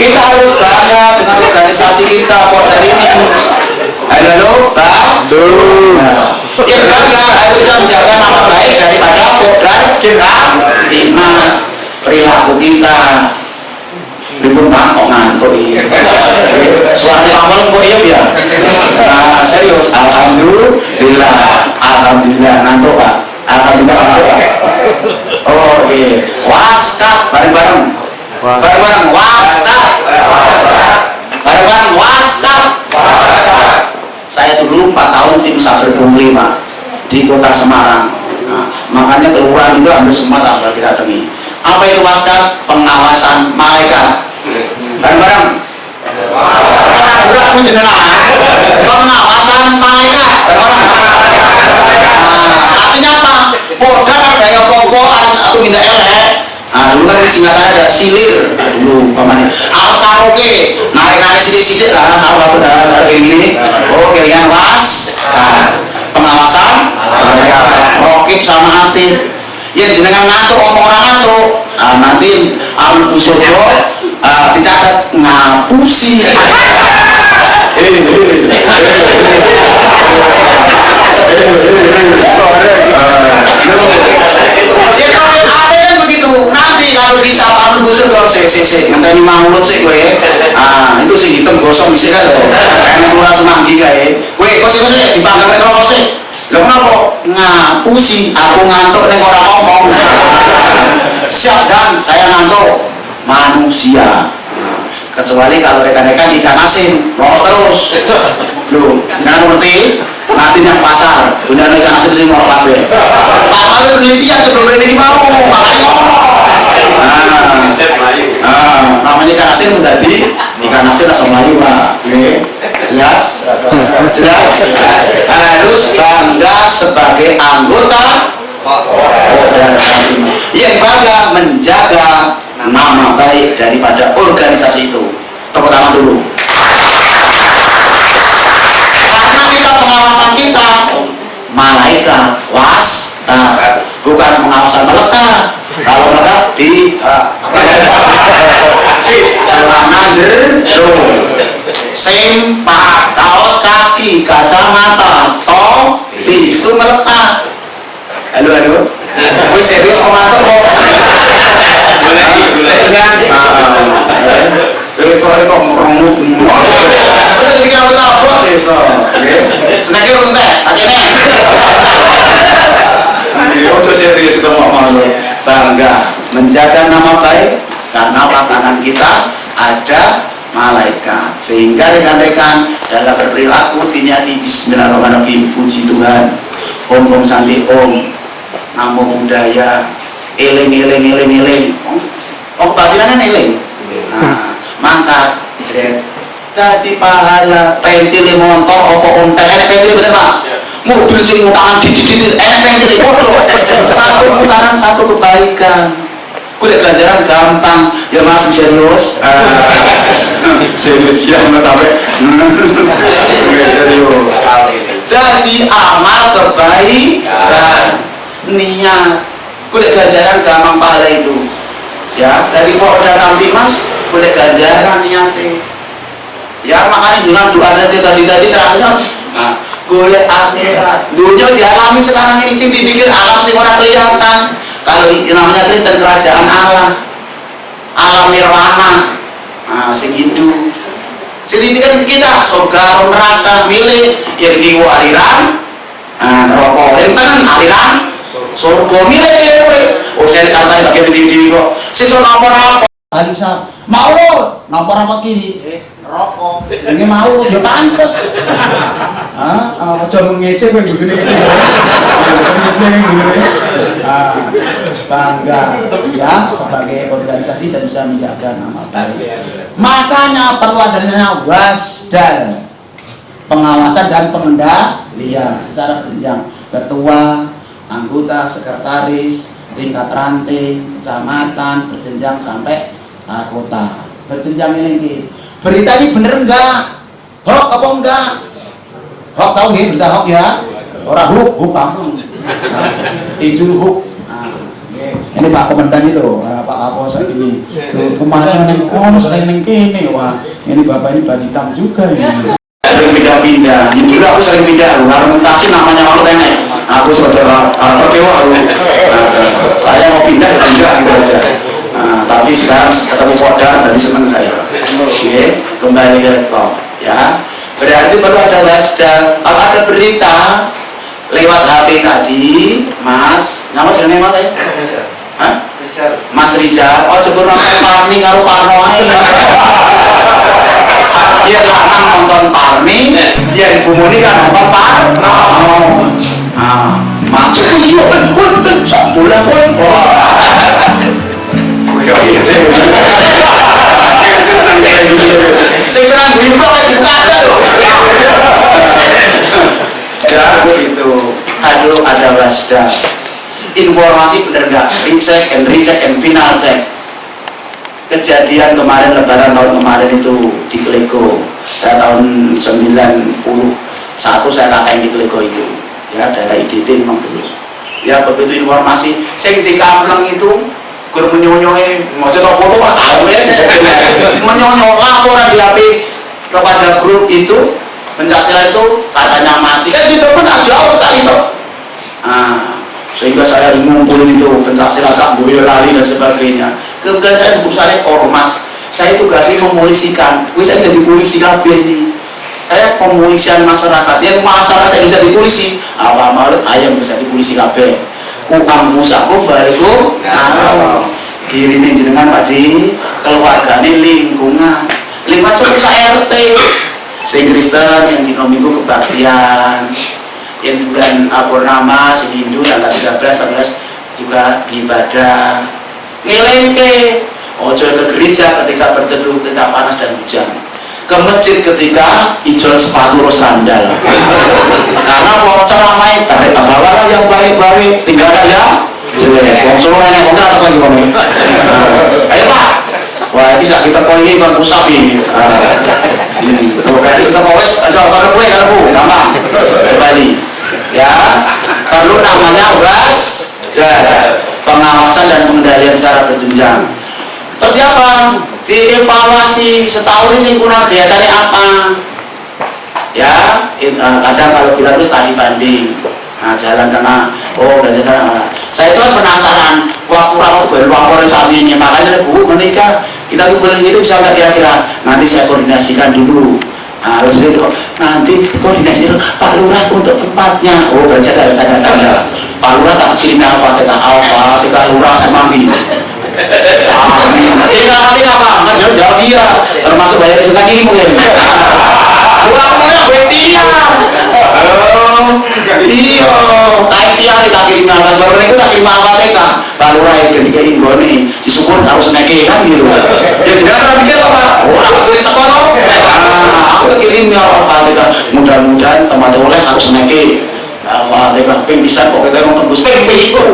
Kita harus bangga dengan organisasi kita Porter ini. Halo Pak. Yang bangga harus kita menjaga nama baik daripada Porter kita, timnas, perilaku kita. Ribut Pak, kok ngantuk ini. Suaranya awal kok ya. Nah, serius, alhamdulillah ngantuk Pak. Alhamdulillah. Oh iya, waskap bareng-bareng. Bareng-bareng waskap. Bareng-bareng waskap. Saya dulu 4 tahun tim Safir Pungli Pak di kota Semarang. Nah, makanya kelurahan itu hampir semua tak kita dengi. Apa itu waskap? Pengawasan malaikat. Bareng-bareng. Orang-orang pun jenengan. Pengawasan malaikat. Bareng-bareng. Nah, artinya apa? Porter ada yang pokok atau minta elek. Nah, dulu kan singkatannya ada silir. Nah, dulu pamannya karaoke. Narik-narik sidik-sidik lah kalau ada ini. Oh, kalian was. Nah, pengawasan rokib sama atit. Ya jenengan ngantuk, ngomong orang ngantuk. Nah, nanti alun surga dicatat ngapusi. Ya kalau ada yang begitu, nanti kalau bisa alun surga ngenteni maulud sih gue. Itu sih hitam gosong bisa kan loh. Kayak murah semanggi kayak. Gue kos-kos dipanggang rokok sih. Lho kenapa? Ngapusi, aku ngantuk ning ora ngomong. Siap dan saya ngantuk manusia. Kecuali kalau rekan-rekan ikan asin, mau terus. Loh, jangan ngerti. Nanti yang pasar, benar ikan asin sih mau kabeh. Pak penelitian sebelum ini mau, makanya namanya ikan asin menjadi ikan asin rasa Melayu Pak. Jelas? Harus bangga sebagai anggota yang bangga menjaga nama baik daripada organisasi itu. Tepuk tangan dulu. Karena kita pengawasan kita malaikat bukan pengawasan melekat. Kalau melekat di celana jero, sempak, kaos kaki, kacamata, topi itu melekat. Halo. Wis serius komator kok. Boleh. Kok ngomong. Wis iki aku tabok iso. Nggih. Seneng iki teh, akene. Ojo serius ngomong. Bangga menjaga nama baik karena makanan kita ada malaikat, sehingga rekan-rekan dalam berperilaku diniati bismillahirrahmanirrahim, puji Tuhan, om santi om. nampung budaya, eling. Kebatinan eling. Nah, mangkat, dadi pahala pentile motor apa ontel enek pentile bener Pak? Mobil sing utangan didit enek pentile podo. Satu putaran satu kebaikan. Kulit ganjaran gampang ya Mas serius. Serius ya sampai serius. Dadi amal kebaikan niat. Kulit ganjaran gampang pahala itu. Ya, dari Polda Kamtimas kulit ganjaran niatnya. Ya makanya dengan doa tadi terakhir, nah, golek akhirat. Dunia dialami sekarang ini sing dipikir alam sing ora kelihatan. Kalau namanya Kristen kerajaan Allah, alam nirwana, nah, sing Hindu. Sing dipikir kita surga neraka milik yang di aliran, neraka yang tangan aliran, surga milik. Oh saya dikatakan bagian di kok. Sisa nomor apa? Tadi sah maulud nomor apa kiri rokok ini maulud ya pantes aja ngece kowe ngene iki bangga ya sebagai organisasi dan bisa menjaga nama baik. Makanya perlu adanya wasdal, pengawasan dan pengendalian secara berjenjang, ketua, anggota, sekretaris, tingkat ranting, kecamatan, berjenjang sampai kota, berjenjang ini. Berita ini bener enggak? Hoax apa enggak? Hoax tahu nggih, berita hoax ya? Orang hoax kampung. Itu hoax. Ini Pak Komandan itu, Pak Kapolsek ini. Kemarin yang saya neng kene, wah ini Bapak ini ban hitam juga ini. Pindah-pindah, dulu aku sering pindah, argumentasi namanya malu tenek. Aku saudara perkewa saya mau pindah gitu aja. Tapi sekarang ketemu Polda dari seneng saya. Oke, kembali ke laptop ya. Berarti perlu ada wasda. Kalau ada berita lewat HP tadi, Mas, nama jenenge Mas ya? Hah? Mas Rizal. Oh, cukup nonton Parmi karo Parno ae. Dia lanang nonton Parmi, dia Ibu Muni kan nonton Parno. Maju bola ya begitu. Aduh, ada wasda. Informasi bener nggak? Recheck and final check. Kejadian kemarin Lebaran tahun kemarin itu di Klego. Saya tahun 91 saya KKN di Klego itu. Ya daerah IDT memang dulu. Ya begitu informasi sing di Kampleng itu gur menyonyoe mau cetak foto Pak tahu ya menyonyoh laporan di HP kepada grup itu Pencaksilat itu katanya mati kan itu pernah jauh sekali toh. Sehingga saya ngumpulin itu Pencaksilat sak Boyolali dan sebagainya. Kemudian saya berusaha ormas, saya tugasnya memulisikan. Saya jadi polisi kabeh ini. Saya pemulisian masyarakat, yang masyarakat saya bisa dipulisi awal malut ayam bisa dipulisi kabeh musakum barikum kiri ini jenengan padi keluargane lingkungan cukup saya RT sing Kristen yang dino minggu kebaktian yang bulan Purnama sing Hindu tanggal 13 14 juga ibadah ngelengke ojo ke gereja ketika berteduh ketika panas dan hujan, ke masjid ketika ijol sepatu sandal karena mau ceramai tarik bawalah yang baik-baik tinggal yang jelek wong Solo nenek kontrak atau gimana ayo Pak wah ini sakit teko ini kan pusat ini berarti kita kowes kalau gue kalau bu gampang kembali ya perlu namanya pengawasan dan pengendalian secara berjenjang. Seperti apa? Dievaluasi setahun ini kurang kegiatannya apa ya kadang kalau bilang itu tadi banding jalan kena belajar sana. Saya itu kan penasaran waktu rapat berlaporan sampingnya makanya Bu menikah kita kumpulin itu bisa nggak kira-kira nanti saya koordinasikan dulu harus itu nanti koordinasi dulu Pak Lurah untuk tempatnya belajar dari tanda-tanda Pak Lurah tak kirim Al-Fatihah Lurah Semanggi ini apa? Nggak jawab dia termasuk bayar suka ini mungkin kurang-kurang gue tiar iya ikhtiar tak kirim al-fatihah itu tak kirim al-fatihah baru rai ketika inggone disyukur harus neke kan gitu ya tidak ada pikir apa orang itu tekan aku kirim al-fatihah mudah-mudahan teman oleh harus neke al-fatihah ping bisa kok kita mau tembus ping itu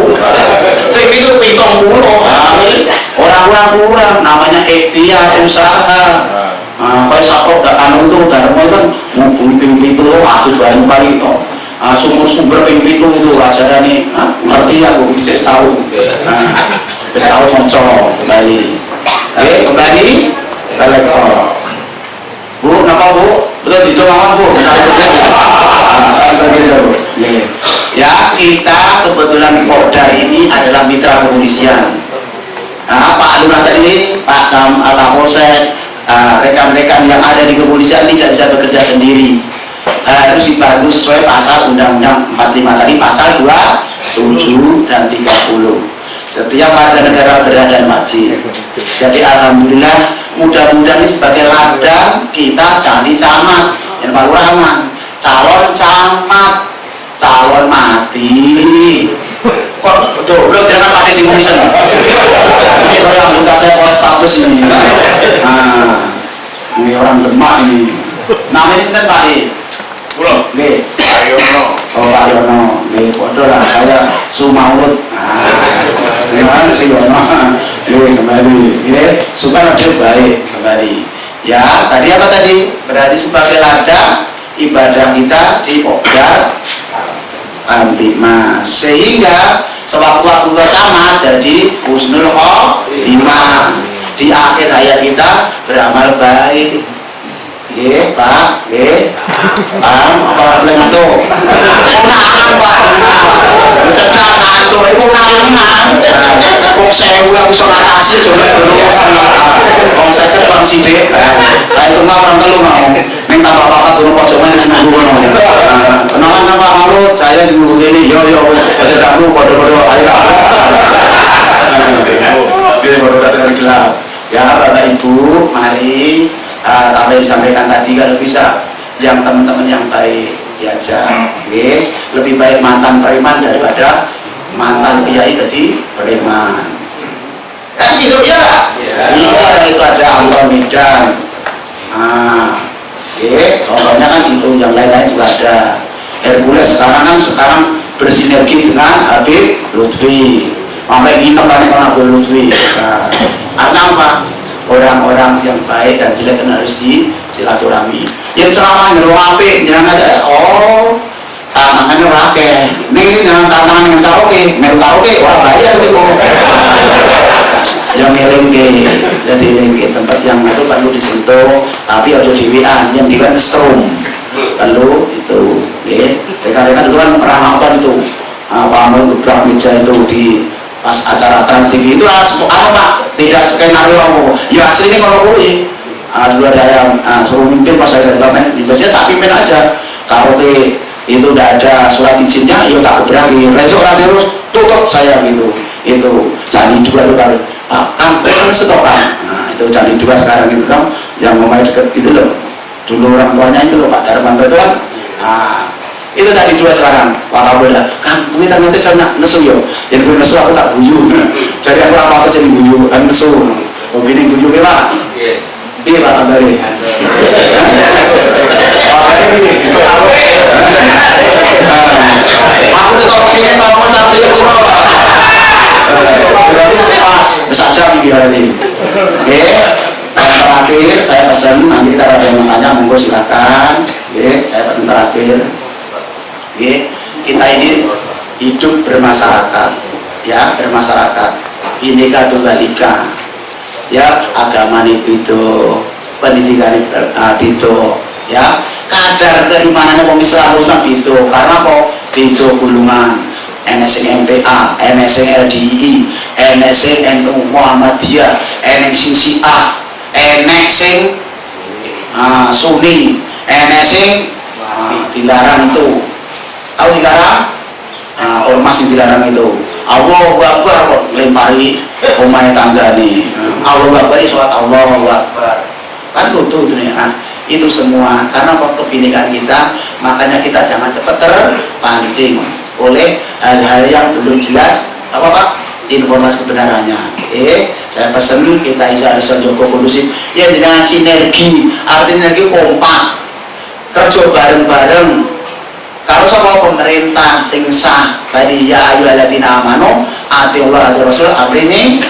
pintong pulau orang-orang kurang namanya ikhtiar usaha kalau satu anu itu darmo kan mau ping itu aduh banyak kali itu sumber-sumber ping itu ajaran nih ngerti aku bisa tahu bisa tahu cocok kembali kembali lektor bu kenapa bu betul itu mawar bu ya kita kebetulan Polda ini adalah mitra kepolisian Pak Lurah tadi Pak Kapolsek rekan-rekan yang ada di kepolisian tidak bisa bekerja sendiri harus dibantu sesuai pasal Undang-Undang 45 tadi pasal 27 dan 30 setiap warga negara berhak dan wajib jadi alhamdulillah mudah-mudahan ini sebagai ladang kita jadi camat dan Pak Lurah calon camat calon mati kok betul belum jangan pakai singkomisen itu yang bukan saya Polrestabes ini ini orang Demak ini namanya sinten Pak Di? Pulau Nggih. Pak Yono. Oh Pak Yono nggih padha lah saya Sumaut gimana sih Yono nggih kembali nggih suka baik kembali ya tadi apa tadi berarti sebagai ladang ibadah kita di Polda Kamtipmas sehingga sewaktu-waktu tamat jadi husnul khotimah di akhir hayat kita beramal baik nggih Pak nggih apa bilang itu nang Pak cedak nang itu iku nang kok sewu aku iso ngatasi coba wong saya bang sithik lah itu mah orang telu mau ning tambah papat turun pojok men sing ngono kenalan nama Malut saya sing ngene yo aja ganggu padha-padha ayo biar padha gelap ya Bapak Ibu mari apa yang disampaikan tadi kalau bisa yang teman-teman yang baik diajak nggih lebih baik mantan preman daripada mantan kiai jadi preman kan gitu ya iya itu ada Anton Medan contohnya kan itu yang lain-lain juga ada Hercules sekarang bersinergi dengan Habib Lutfi sampai nginep kan Habib Lutfi karena apa orang-orang yang baik dan jelek kan harus silaturahmi yang ceramah nyerung apik nyerang aja tantangannya rakyat nih jangan tantangan dengan karaoke melu karaoke wah bayar itu yang melengke jadi lengke tempat yang itu perlu disentuh tapi harus diwian yang diwian strum perlu itu rekan-rekan dulu kan pernah nonton itu pamer gebrak meja itu di pas acara Trans TV itu apa Pak tidak skenario aku ya aslinya kalau kuih dulu ada yang suruh mimpin pas saya datang biasanya tak pimpin aja karaoke itu udah ada surat izinnya ya tak keberani besok nanti terus tutup saya gitu itu Candi 2 itu kan kan besok stop kan itu Candi 2 sekarang itu kan yang memang deket gitu loh dulu orang tuanya itu loh Pak Darmanto itu kan itu Candi 2 sekarang Pak Kapolda kan kita nanti saya nesu yo yang gue nesu aku tak buju jadi aku apa sih buju nesu oh gini buju ke Pak iya Pak Tambari aku tuh kalau ini mau sampai itu berarti pas besar jam berarti terakhir saya pesan nanti kita ada yang tanya monggo silakan saya pesan terakhir kita ini hidup bermasyarakat ya bermasyarakat Bhinneka Tunggal Ika ya agama itu pendidikan itu ya kadar keimanannya wong Islam itu karena kok itu gulungan NSing MTA, NSing LDI, NSing NU Muhammadiyah, NSing Syiah, NSing Sunni, NSing dilarang itu tahu dilarang? Ormas yang dilarang itu Allahu Akbar kok lempari omahe tangga nih Allahu Akbar sholat Allahu Akbar kan gitu nih itu semua karena kok kebinekaan kita makanya kita jangan cepat terpancing oleh hal-hal yang belum jelas apa Pak informasi kebenarannya. Saya pesen kita harus jaga kondusif ya dengan sinergi, artinya sinergi kompak, kerja bareng-bareng. Kalau sama pemerintah sing sah tadi ya ayyuhalladzina amanu atiullah ati rasul amrini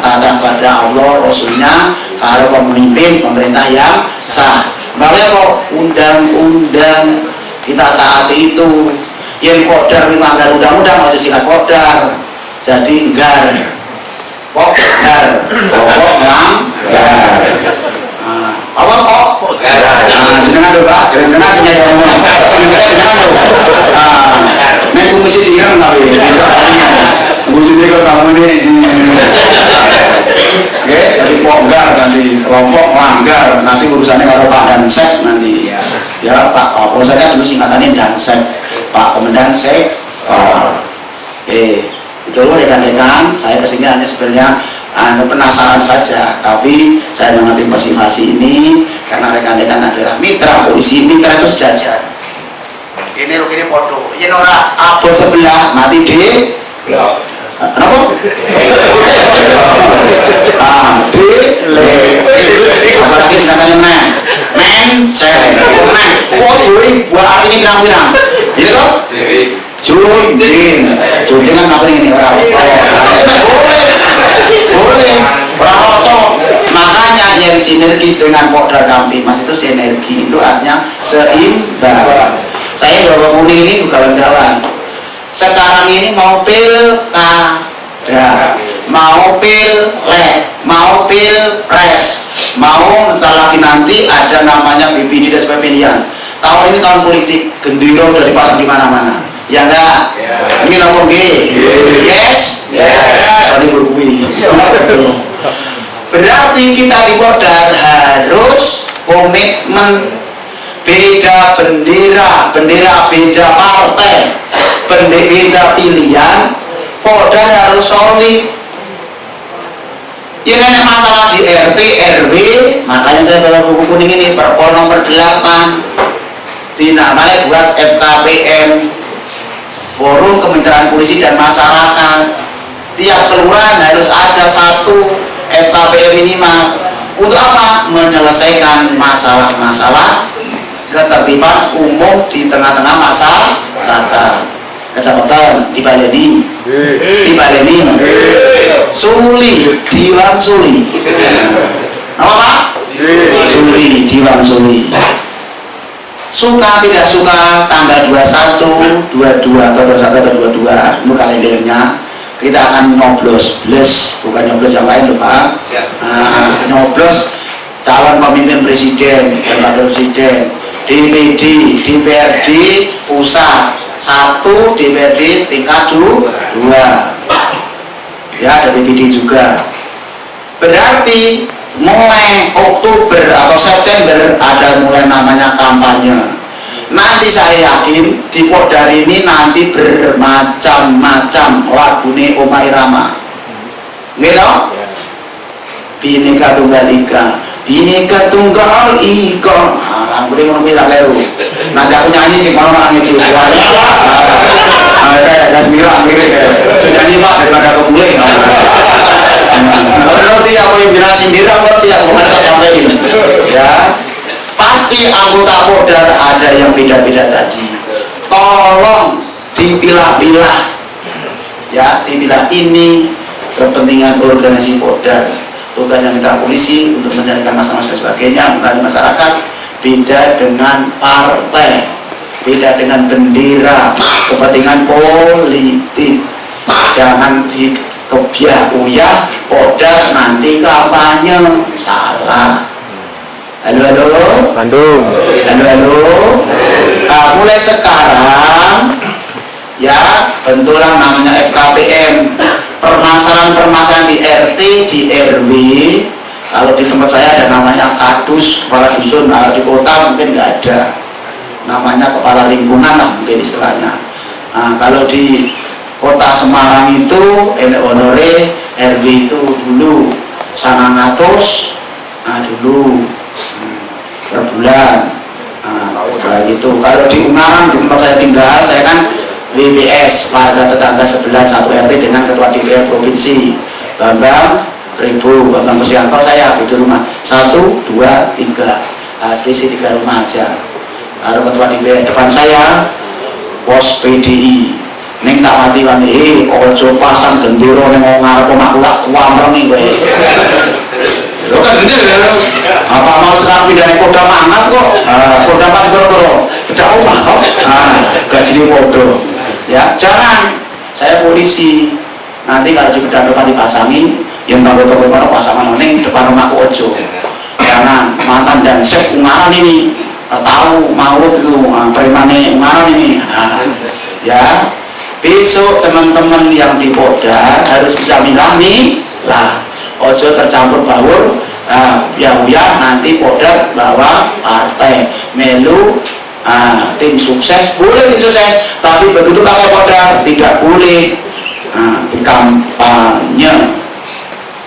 taat pada Allah Rasulnya. Kalau pemimpin pemerintah yang sah, makanya kok undang-undang kita taati itu. Yang kodar melanggar undang-undang harus sikat kodar, jadi enggar pokgar pokok melanggar apa kok dengan ada Pak dengan sini ya ngomong dengan tuh nek komisi siang tapi bujune kok sama ini jadi pokgar nanti kelompok melanggar nanti urusannya kalau Pak Dansek nanti ya Pak Kapolsek kan dulu singkatannya Dansek Pak Komandan Sektor. Itu loh rekan-rekan, saya kesini hanya sebenarnya penasaran saja, tapi saya mengambil motivasi ini karena rekan-rekan adalah mitra polisi, mitra itu sejajar. Ini loh ini foto, ini orang abot sebelah mati di kenapa? Apalagi singkatannya cek, buat artinya pirang-pirang. Iya toh? Junjing kan apa ini orang boleh perawat. Makanya yang sinergis dengan Polda Kamtimas itu sinergi itu artinya seimbang. Saya bawa kuning ini kawan-kawan. Sekarang ini mau pilkada, mau pilek, mau pilpres, mau entar lagi nanti ada namanya BPD dan sebagainya. Tahun ini tahun politik, gendera sudah dipasang di mana-mana. Ya enggak? Ini ngomong yes? Sorry berkuih. Berarti kita di Polda harus komitmen, beda bendera, beda partai, beda pilihan. Polda harus solid. Ya kan masalah di RT, RW, makanya saya bawa buku kuning ini Perpol nomor 8 dinamanya buat FKPM, Forum Kementerian Polisi dan Masyarakat. Tiap kelurahan harus ada satu FKPM minimal. Untuk apa? Menyelesaikan masalah-masalah ketertiban umum di tengah-tengah masyarakat. Kecamatan Tibaleni, Suli, Diwang Suli. Nama Pak? Suli, Diwang Suli. Suka tidak suka tanggal 21, 22 atau 21 atau 22 itu kalendernya kita akan nyoblos, bukan nyoblos yang lain loh Pak. Nyoblos calon pemimpin presiden dan wakil presiden, DPD, DPRD pusat 1, DPRD tingkat 2. Ya ada DPD juga. Berarti mulai Oktober atau September ada mulai namanya kampanye. Nanti saya yakin di Polda ini nanti bermacam-macam lagune Oma Irama. Nggih Bhinneka Tunggal Ika, Bhinneka Tunggal Ika. Lagune ngono kuwi tak leru. Nanti aku nyanyi sing mau nang ngiji. Gas mirang mirip ya. Nyanyi Pak daripada aku mulai. Ngerti aku yang bilang sendiri, ngerti aku mana sampaikan. Ya. Pasti anggota Polda ada yang beda-beda tadi. Tolong dipilah-pilah. Ya, dipilah ini kepentingan organisasi Polda. Tugasnya mitra polisi untuk menyelesaikan masalah-masalah dan sebagainya, membantu masyarakat. Beda dengan partai, beda dengan bendera, kepentingan politik. Jangan dikebiah-uyah Polda nanti kampanye, salah. Halo. Mulai sekarang ya benturan namanya FKPM, permasalahan-permasalahan di RT, di RW. Kalau di tempat saya ada namanya kadus, kepala dusun. Kalau di kota mungkin nggak ada, namanya kepala lingkungan lah mungkin istilahnya. Nah, kalau di kota Semarang itu honore RW itu dulu 900 dulu per bulan. Kayak gitu. Kalau di Ungaran di tempat saya tinggal, saya kan WBS, warga tetangga sebelah satu RT dengan Ketua DPR Provinsi Bambang Kribo, Bambang Kusyanto, saya di rumah 1, 2, 3, selisih 3 rumah aja. Lalu Ketua DPR depan saya pos PDI neng tak mati-mati, ojo pasang gendero neng ngarep omahku tak kuamrengi kowe. Lho kan gendero. Apa mau sekarang pindah ke Polda Mangat kok? Polda Manggoro. Kedak omah kok. Gajine podo. Ya, jangan. Saya polisi. Nanti kalau di Pedandokan dipasangi, yang tanggo-tanggo kono pasangan neng depan rumahku ojo. Jangan mantan dan sep ungaran ini. Tahu maut itu premane ungaran ini. Ya. Besok teman-teman yang di Polda harus bisa milah nih lah, ojo tercampur baur. Ya nanti Polda bawa partai melu, tim sukses boleh tim sukses, tapi begitu pakai Polda tidak boleh di kampanye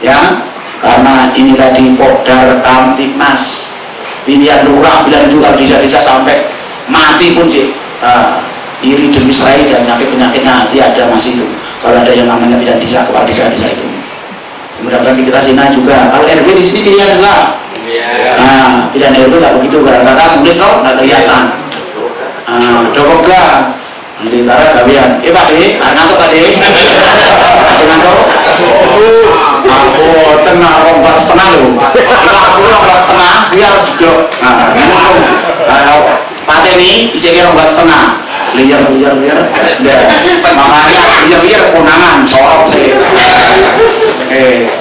ya, karena ini tadi Polda rekam timnas pilihan lurah, pilihan itu kalau bisa sampai mati pun sih. Iri demi saya dan penyakitnya hati ada masih itu. Kalau ada yang namanya pilihan desa, kepala desa itu. Mudah-mudahan kita sini juga. Kalau RW di sini pilihan enggak? Nah, pilihan RW nggak begitu, karena tulis kok nggak kelihatan. Dokok enggak? Nanti cara gawian. Pak De, ngantuk Pak De. Ngantuk? Aku tenang 4,5 loh. Kita aku 4,5 biar juga. Pate ini isinya 4,5. Liar, makanya liar konangan sorok sih.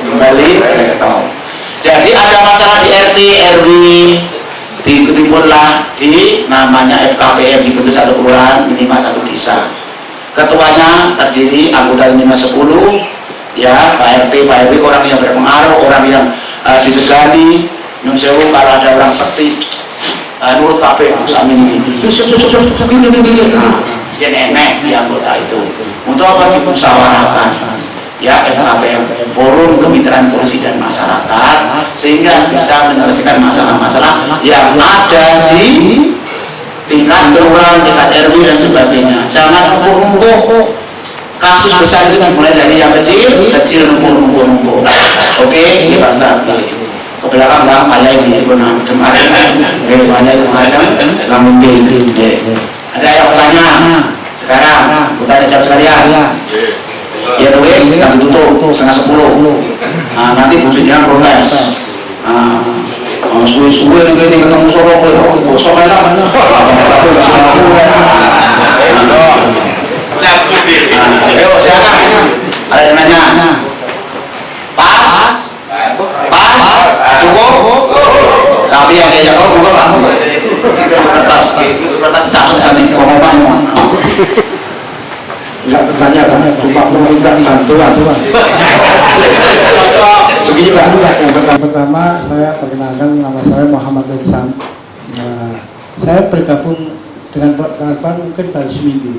Kembali rektor. Jadi ada masalah di RT RW, ditimbullah di namanya FKPM, dibentuk satu kelurahan minimal satu desa. Ketuanya terdiri anggota minimal 10, ya Pak RT, Pak RW, orang yang berpengaruh, orang yang disegani. Nyun sewu kalau ada orang sekti. Nurut KP samin ini ya nenek di anggota itu untuk apa dimusyawarahkan ya FKPM, Forum Kemitraan Polisi dan Masyarakat, sehingga bisa menyelesaikan masalah-masalah yang ada di tingkat kelurahan, tingkat RW dan sebagainya. Jangan numpuk-numpuk. Kasus besar itu dimulai dari yang kecil numpuk. Oke, ini bahasa ke belakang banyak ini kemarin banyak yang macam namun ada yang bertanya sekarang bertanya jawab sekalian ya tulis nanti tutup 9:30. Nanti wujudnya protes suwe-suwe ini ketemu sorok kosong aja ayo silakan ada yang nanya. Pas cukup, tapi yang diajak kau bukan lah. Kertas catat sana ngomong. Enggak bertanya kan, cuma meminta bantuan. Begini Pak, yang pertama saya perkenalkan, nama saya Muhammad Ihsan. Saya bergabung dengan Pak Darpan mungkin baru seminggu.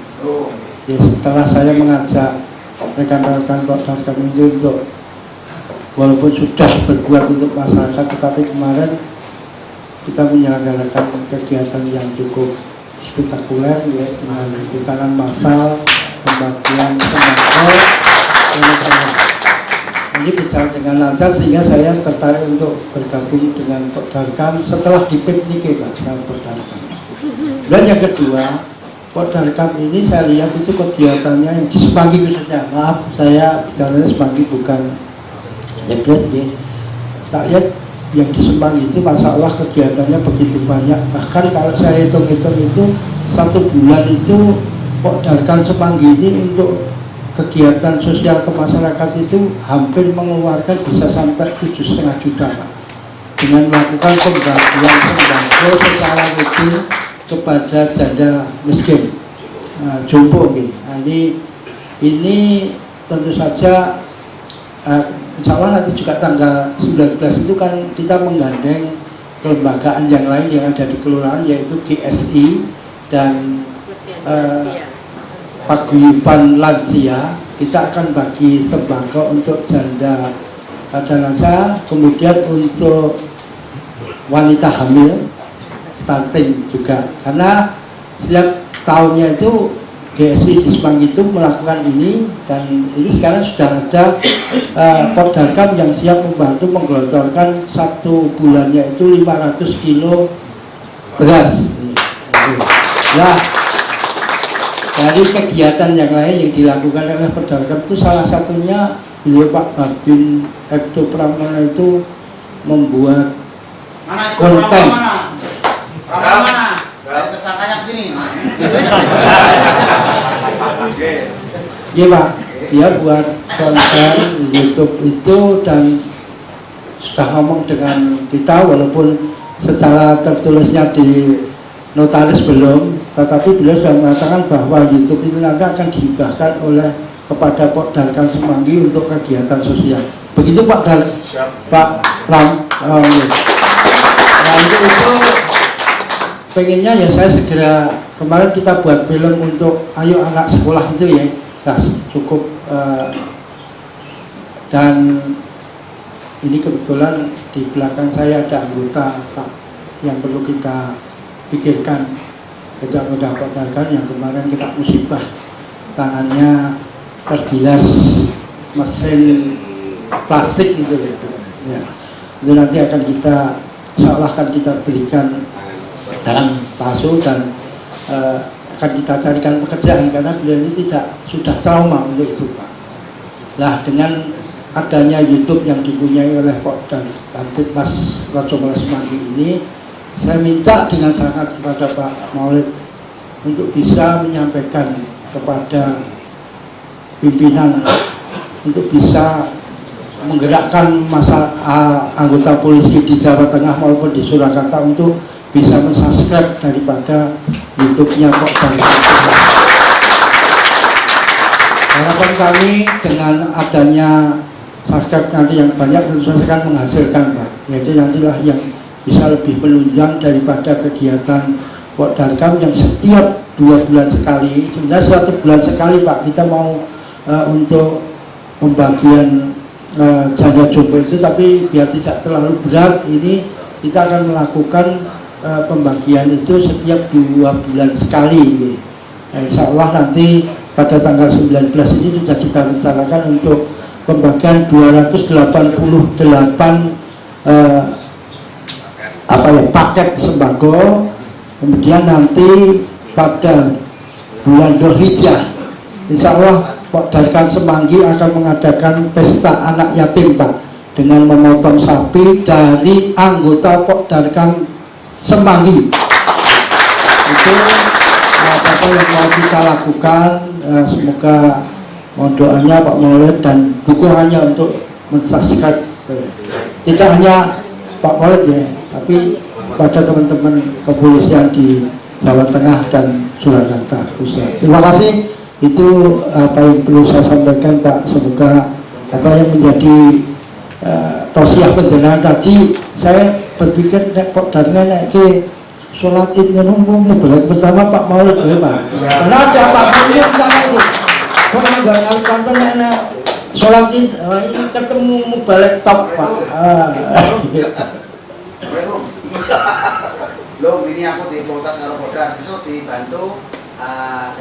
Ya, setelah saya mengajak rekan-rekan Pak Darpan ini untuk walaupun sudah berbuat untuk masyarakat, tetapi kemarin kita menyelenggarakan kegiatan yang cukup spektakuler ya, dengan getaran massal, pembagian sembako. Ini berjalan dengan lancar sehingga saya tertarik untuk bergabung dengan Poddarkam setelah dipikniki Pak dengan Poddarkam. Dan yang kedua, Poddarkam ini saya lihat itu kegiatannya yang di Semanggi khususnya. Maaf, saya bicaranya Semanggi bukan hebat ya. Tak lihat yang di Semanggi itu Masya Allah kegiatannya begitu banyak. Bahkan kalau saya hitung-hitung itu 1 bulan itu Poddarkam Semanggi ini untuk kegiatan sosial ke masyarakat itu hampir mengeluarkan bisa sampai 7,5 juta Pak, dengan melakukan pembagian sembako secara rutin kepada janda miskin, jompo gitu. Nah, ini tentu saja insya Allah nanti juga tanggal 19 itu kan kita menggandeng kelembagaan yang lain yang ada di kelurahan, yaitu GSI dan paguyuban lansia. Kita akan bagi sembako untuk janda lansia, kemudian untuk wanita hamil stunting juga, karena setiap tahunnya itu GSI di Semanggi itu melakukan ini, dan ini sekarang sudah ada Pokdarkam yang siap membantu menggelontorkan 1 bulannya itu 500 kilo beras. Nah, dari kegiatan yang lain yang dilakukan oleh Pokdarkam itu salah satunya beliau Pak Babin Epto Pramono itu membuat konten. Tersangkanya ke sini. Iya Pak, dia buat konten YouTube itu dan sudah ngomong dengan kita walaupun secara tertulisnya di notaris belum, tetapi beliau sudah mengatakan bahwa YouTube itu nanti akan dihibahkan oleh kepada Pokdarkam Semanggi untuk kegiatan sosial. Begitu Pak Pak Pram. Nah itu pengennya ya saya segera, kemarin kita buat film untuk Ayo Anak Sekolah itu ya, nah, cukup dan ini kebetulan di belakang saya ada anggota Pak yang perlu kita pikirkan, itu anggota Pokdarkam yang kemarin kita musibah tangannya tergilas mesin plastik itu ya. Itu nanti akan kita seolah akan kita berikan dalam palsu dan akan kita carikan pekerjaan karena beliau ini sudah trauma untuk itu Pak. Nah dengan adanya YouTube yang dipunyai oleh Kamtibmas Raja Semanggi ini, saya minta dengan sangat kepada Pak Maulid untuk bisa menyampaikan kepada pimpinan untuk bisa menggerakkan anggota polisi di Jawa Tengah maupun di Surakarta untuk bisa mensubscribe daripada YouTube-nya Pokdarkam. Harapan kami dengan adanya subscribe nanti yang banyak tentu saja akan menghasilkan Pak, yaitu nantilah yang bisa lebih menunjang daripada kegiatan Pokdarkam yang setiap 2 bulan sekali, sebenarnya 1 bulan sekali Pak kita mau untuk pembagian janda jompo itu, tapi biar tidak terlalu berat ini kita akan melakukan pembagian itu setiap 2 bulan sekali. Insya Allah nanti pada tanggal 19 ini sudah kita rencanakan untuk pembagian 288 paket sembako. Kemudian nanti pada bulan Dzulhijjah Insya Allah Pokdarkam Semanggi akan mengadakan pesta anak yatim Pak, dengan memotong sapi dari anggota Pokdarkam Semanggi. Itu apa yang mau kita lakukan. Semoga mohon doanya Pak Maulid dan dukungannya untuk mensubscribe tidak hanya Pak Maulid ya, tapi pada teman-teman kepolisian di Jawa Tengah dan Surakarta khususnya. Terima kasih. Itu apa yang perlu saya sampaikan Pak. Semoga apa yang menjadi tausiah penjenengan tadi, saya berpikir nek Pokdarkam nek ke sholat id ngono bersama Pak Maulid ya Pak. Karena ada Pak Maulid sama itu. Kok enggak nyari kantor nek sholat id ini ketemu mubalek top Pak. Loh, ini aku di Polres karo Polda, besok dibantu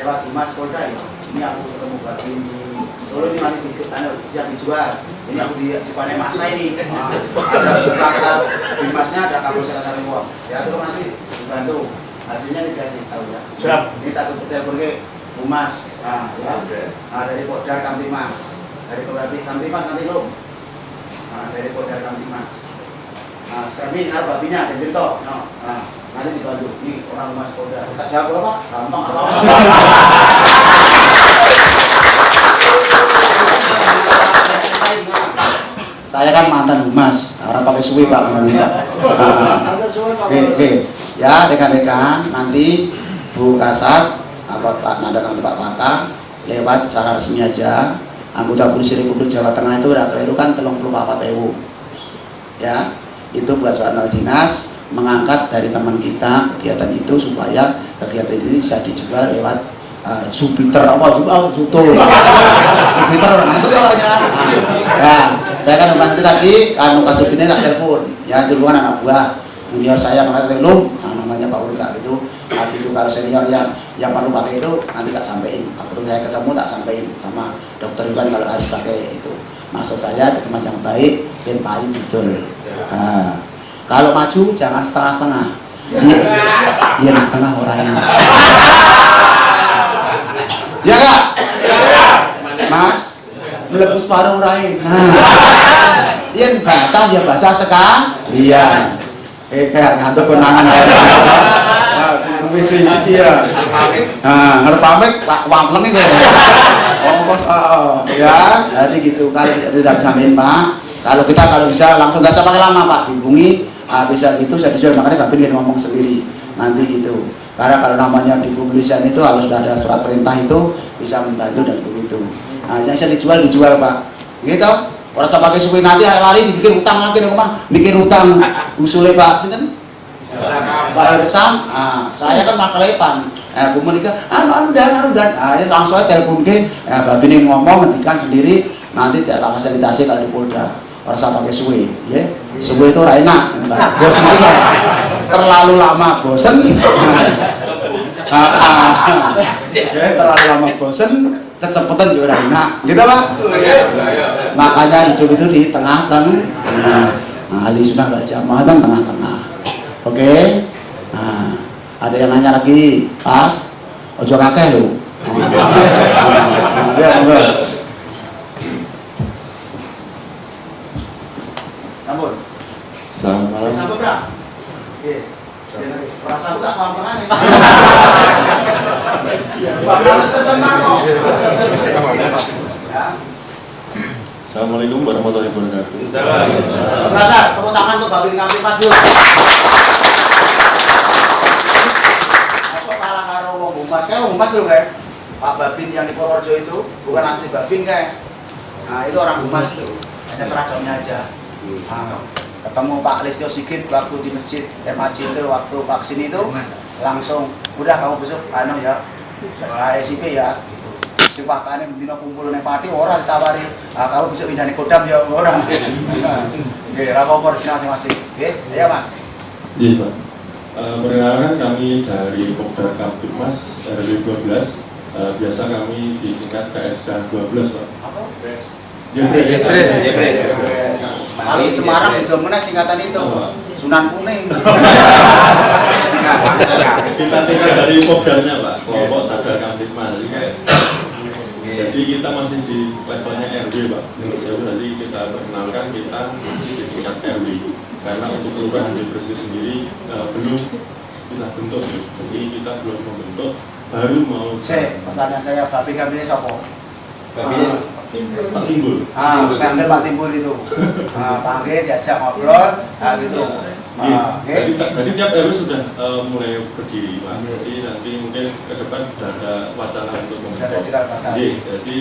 lewat Dimas Polda ya. Ini aku ketemu Babin di Solo, ini masih siap dijual. Ini aku di depannya Mas ini. Ada kasar Dimasnya, ada Kapolsek Sariwon. Ya itu nanti dibantu. Hasilnya dikasih tahu ya. Siap. Ini tak telepon ke Humas. Nah, ya. Nah, dari Polda Kamtimas. Dari Polda Kamtimas nanti lo. Nah, dari Polda Kamtimas. Nah, sekarang ini harus babinya, dan cerita. Nah, nanti dibantu. Ini orang Humas Polda. Tak jawab apa? Gampang. Saya kan mantan Humas, orang pakai suwi Pak. Oke. Ya, rekan-rekan, nanti Bu Kasat, Pak Nada dan Pak Laka, lewat cara resmi aja. Anggota Polisi Republik Jawa Tengah itu udah keliru kan 34.000. Ya, itu buat surat dinas mengangkat dari teman kita kegiatan itu supaya kegiatan ini bisa dijual lewat Jupiter apa juga Jupiter itu ya saya kan nanti tadi kan kasus ini tak telepon ya duluan anak buah junior saya makanya belum namanya Pak Ulga itu gitu. Kalau senior yang perlu pakai itu nanti tak sampaikan. Waktu saya ketemu tak sampaikan sama dokter Iwan kalau harus pakai itu. Maksud saya dikemas yang baik, dan paling betul. Nah, kalau maju jangan setengah-setengah. Iya setengah orang ini. Ya kak? Mas, melebu separuh orang ini. Iya basah ya basah sekalian. Kayak ngantuk konangan. Nah, si cuci ya. Nah, ngerep pamit wampleng itu. Ya, jadi gitu. Kalau tidak sampein Pak, kalau bisa langsung nggak usah pakai lama Pak, dihubungi. Bisa gitu saya dijual, makanya Bapak dia ngomong sendiri nanti gitu. Karena kalau namanya di kepolisian itu harus sudah ada surat perintah itu bisa membantu dan begitu. Nah, yang saya dijual Pak. Gitu. Orang saya pakai suwi nanti lari dibikin utang lagi di rumah, bikin utang usulnya Pak sinten? Pak Irsam. Saya kan makalepan. Komunikasi dan langsung aja telepon ke Bapak ini ngomong ngendikan sendiri nanti tidak fasilitasi kalau di Polda. Orang saya pakai suwi, ya. Suwi itu enak, bosan juga. Terlalu lama bosen. Ya, terlalu lama bosen, kecepatan juga enak, gitu Pak. Makanya hidup itu di tengah-tengah. Ali sudah nggak jamaah kan tengah-tengah. Oke. Nah, ada yang nanya lagi, pas, ojo kakek lo. Sambut. Selamat malam. Sambut berapa? Oke. Perasaan tak paham-paham nih. Paham tercemar kok. Assalamualaikum warahmatullahi wabarakatuh. Brother, tepuk tangan untuk Babin Kamtip Mas dulu. Apa kalah karo wong Humas? Kayak wong Humas lho kayak Pak Babin yang di Purworejo itu bukan asli Babin kayak. Nah, itu orang Humas itu. Hanya seragamnya aja. Nah, ketemu Pak Listio Sigit waktu di masjid MAJ itu waktu vaksin itu langsung udah kamu besok ya SIP ya gitu. Si pakane dina kumpul ning pati ora ditawari kalau besok pindah ning Kodam ya ora. Nggih, ra apa-apa masing-masing. Nggih, ya Mas. Iya Pak. Perkenalkan kami dari Kopdar Kamtipmas RW 12. Biasa kami disingkat KSK 12 Pak. Apa? Jepres. Kalau Semarang juga mana singkatan itu? Sunan Kuning. Kita singkat dari Kopdarnya Pak, kelompok sadar Kamtipmas. Jadi kita masih di levelnya RW Pak. Jadi kita perkenalkan kita masih di tingkat RW. Karena untuk kelurahan Jepres itu sendiri belum kita bentuk. Jadi kita belum membentuk, baru mau. Pertanyaan saya, Babi Kamtip ini siapa? Pak Timbul. Panggil Pak Timbul itu. Panggil diajak ngobrol, gitu. Jadi tiap RW sudah mulai berdiri Pak. Jadi nanti mungkin ke depan sudah ada wacana untuk membentuk. Jadi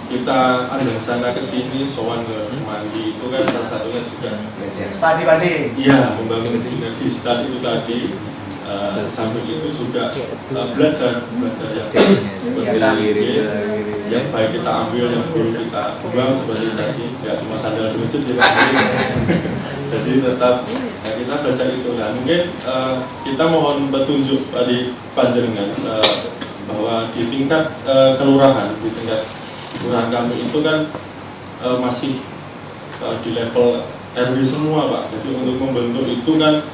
kita ada sana ke sini, sowan ke Semandi itu kan salah satunya juga studi banding. Iya, membangun sinergisitas itu tadi. Samping itu juga belajar yang baik kita ambil, yang buruk kita buang seperti tadi. Ya cuma sandal di masjid ya. Jadi tetap kita belajar itu. Nah mungkin kita mohon petunjuk di panjenengan bahwa di tingkat kelurahan, di tingkat kelurahan kami itu kan masih di level RW semua Pak. Jadi untuk membentuk itu kan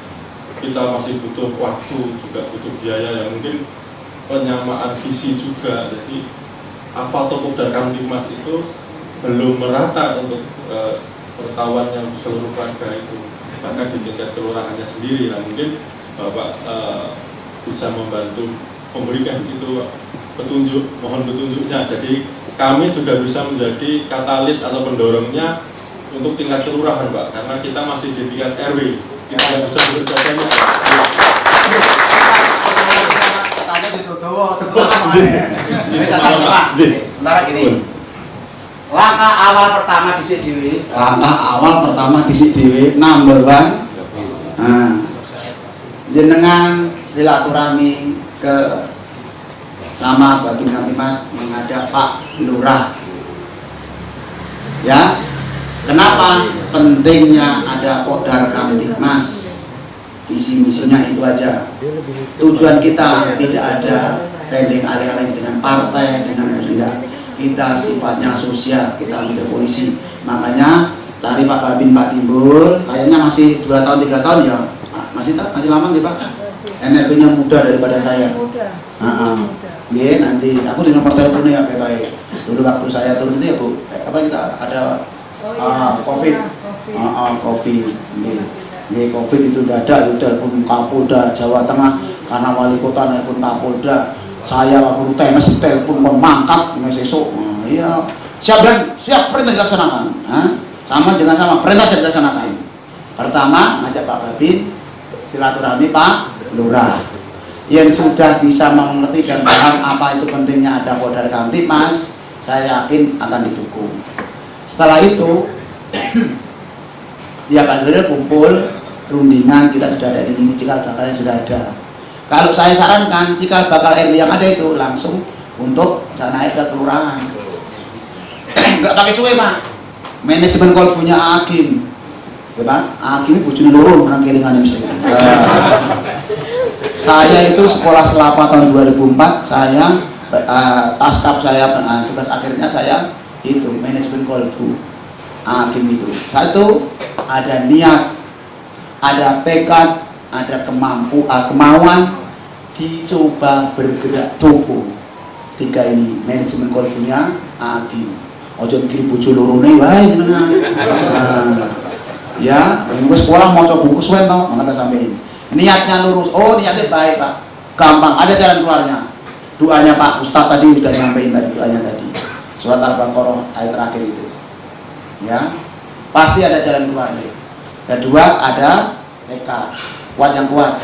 kita masih butuh waktu, juga butuh biaya yang mungkin penyamaan visi juga. Jadi apa Kopdar Kamtipmas itu belum merata untuk pengetahuan yang seluruh warga itu, bahkan di tingkat kelurahannya sendiri. Nah mungkin Bapak bisa membantu memberikan itu petunjuk, mohon petunjuknya. Jadi kami juga bisa menjadi katalis atau pendorongnya untuk tingkat kelurahan Pak, karena kita masih di tingkat RW. Kita bisa bekerja banyak. Tanya ditutup, ini Pak. Sementara gini, langkah awal pertama di CDW, number one. Jenengan silaturahmi ke sama Babin Kamtipmas menghadap Pak Lurah. Ya. Kenapa pentingnya ada Kopdar Kamtipmas? visi misinya itu aja. Tujuan kita tidak ada tending alih-alih dengan partai, dengan enggak. Kita sifatnya sosial, kita untuk polisi. Makanya tadi Pak Babin Pak Timbul kayaknya masih 2 tahun 3 tahun ya. Masih lama nih Pak. NRP-nya muda daripada saya. Nggih, nanti aku di nomor teleponnya ya baik. Dulu waktu saya turun itu ya Bu, kita ada COVID. COVID. Nggih, COVID itu dadak itu telepon Kapolda Jawa Tengah karena wali kota telepon Kapolda. Saya waktu tenis telepon mangkat esok. Iya, siap dan siap, perintah dilaksanakan. Sama jangan sama, perintah saya dilaksanakan. Pertama ngajak Pak Babin silaturahmi Pak Lurah yang sudah bisa mengerti dan paham apa itu pentingnya ada Polda Kamtibmas, saya yakin akan didukung. Setelah itu tiap akhirnya kumpul rundingan, kita sudah ada di sini, cikal bakalnya sudah ada. Kalau saya sarankan cikal bakal RW yang ada itu langsung untuk bisa naik ke kelurahan. Enggak pakai suwe Pak. Manajemen kalau punya Hakim, ya Pak, Hakim ini bujun loro menang kelingan misalnya. Saya itu sekolah selapa tahun 2004, saya taskap saya tugas akhirnya saya itu manajemen kolbu Hakim itu. Satu, ada niat, ada tekad, ada kemauan, dicoba bergerak coba. 3 ini manajemen kolbunya Hakim. Ojo mikir bojo lorone wae jenengan. Ya, gue sekolah mau coba buku suwen toh, mangkat sampein. Niatnya lurus. Oh, niatnya baik, Pak. Gampang, ada jalan keluarnya. Doanya Pak Ustadz tadi sudah nyampein tadi doanya tadi. Surat Al-Baqarah ayat terakhir itu. Ya. Pasti ada jalan keluarnya. Kedua, ada tekad. Kuat yang kuat.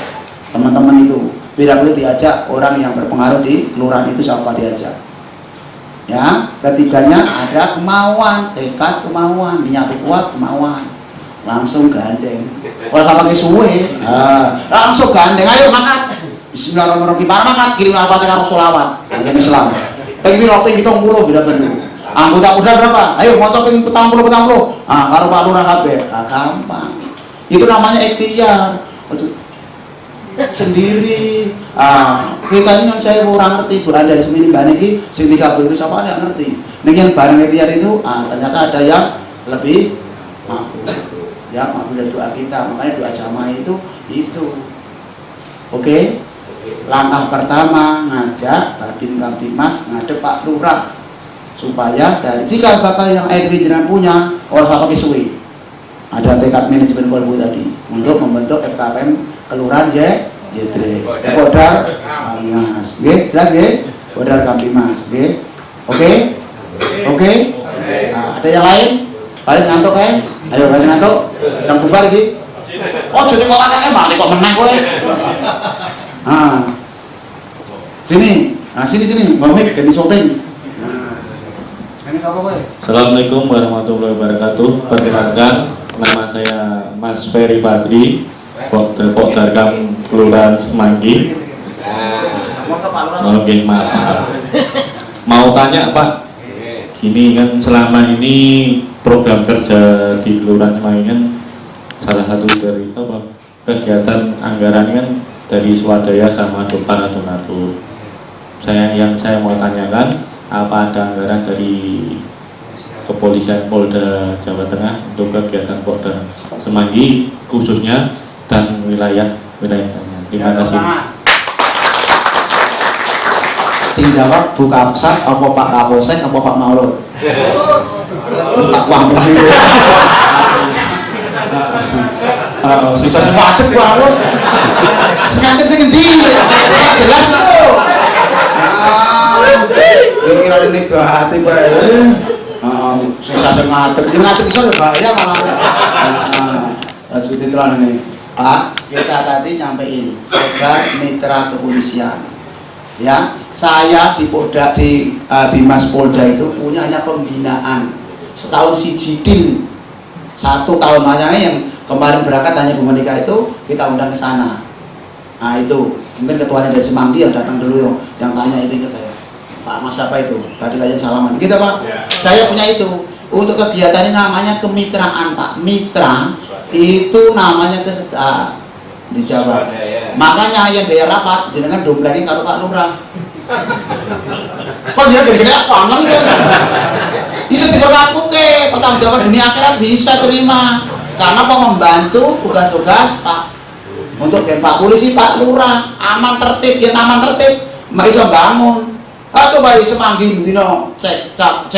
Teman-teman itu bila-bila diajak orang yang berpengaruh di kelurahan itu siapa diajak. Ya, ketiganya ada kemauan, tekad, kemauan, niatnya kuat, kemauan. Langsung gandeng. Kalau sama pakai suwe, langsung gandeng. Ayo makan. Bismillahirrahmanirrahim. Para makan, kirim Al-Fatihah karo sholawat. Agama Islam. Pengen roping 70 bila bener. Anggota Polda berapa? Ayo mau coping 40. Karo Pak Lurah kabeh. Gampang. Itu namanya ikhtiar. Sendiri. Kita ini kan saya kurang ngerti Bu Anda dari sini Mbak Niki sing dikabul itu siapa ada ngerti. Ning yang bareng ikhtiar itu ternyata ada yang lebih mampu. Ya, mampu dari doa kita. Makanya doa jamaah itu. Oke? Langkah pertama ngajak Babin Kamtibmas ngadep Pak Lurah supaya dari cikal bakal yang RW jenengan punya orang sama pakai suwi. Ada tekad manajemen kolbu tadi untuk membentuk FKPM kelurahan Jedres. Kodar Kamtibmas. Oke, jelas nggih? Kodar Kamtibmas, oke? Oke? Nah, ada yang lain? Kalian ngantuk kae? Ayo kalian ngantuk. Yang bubar iki. Oh, jadi kok kakek mah kok menang kowe. Sini. Sini. Ngomik ganti syuting. Ini apa kowe? Assalamualaikum warahmatullahi wabarakatuh. Perkenalkan, nama saya Mas Ferry Fadri, Pokdarkam Kelurahan Semanggi. Oke, maaf. Mau tanya Pak, gini kan selama ini program kerja di Kelurahan Semanggi kan salah satu dari kegiatan anggaran kan dari swadaya sama donatur donatur. Yang saya mau tanyakan, apa ada anggaran dari Kepolisian Polda Jawa Tengah untuk kegiatan Polda Semanggi khususnya dan wilayahnya? Terima kasih. Sing jawab Bu Kapsat, apa Pak Kapolsek, apa Pak Maulud? Tak wang begitu. Sisa semua acek gua lu. Sengaja sing endi? Jelas itu. Pikiran ini ke hati bae. Sisa sing ngadeg, iki ngadeg iso bahaya malah. Jadi telan ini. Pak, kita tadi nyampein program mitra kepolisian. Ya, saya di Polda di Bimas Polda itu punya hanya pembinaan setahun sijidil 1 tahun makanya yang kemarin berangkat hanya Bu Monika itu kita undang ke sana. Nah itu mungkin ketuanya dari Semanggi yang datang dulu yang tanya itu ke saya. Pak Mas siapa itu? Tadi kalian salaman. Kita Pak, saya punya itu untuk kegiatan ini namanya kemitraan Pak. Mitra itu namanya dijawab. Makanya yang biaya rapat jenengan domplengin karo Pak Lurah. Kok jenengan gede-gede apa nang iki? Bisa diperlakukan, pertanggungjawaban dunia akhirat bisa terima. Karena mau membantu tugas-tugas Pak untuk Pak Polisi, Pak Lurah, aman tertib, ya aman tertib, mak iso bangun. Coba semanggi dino cek cok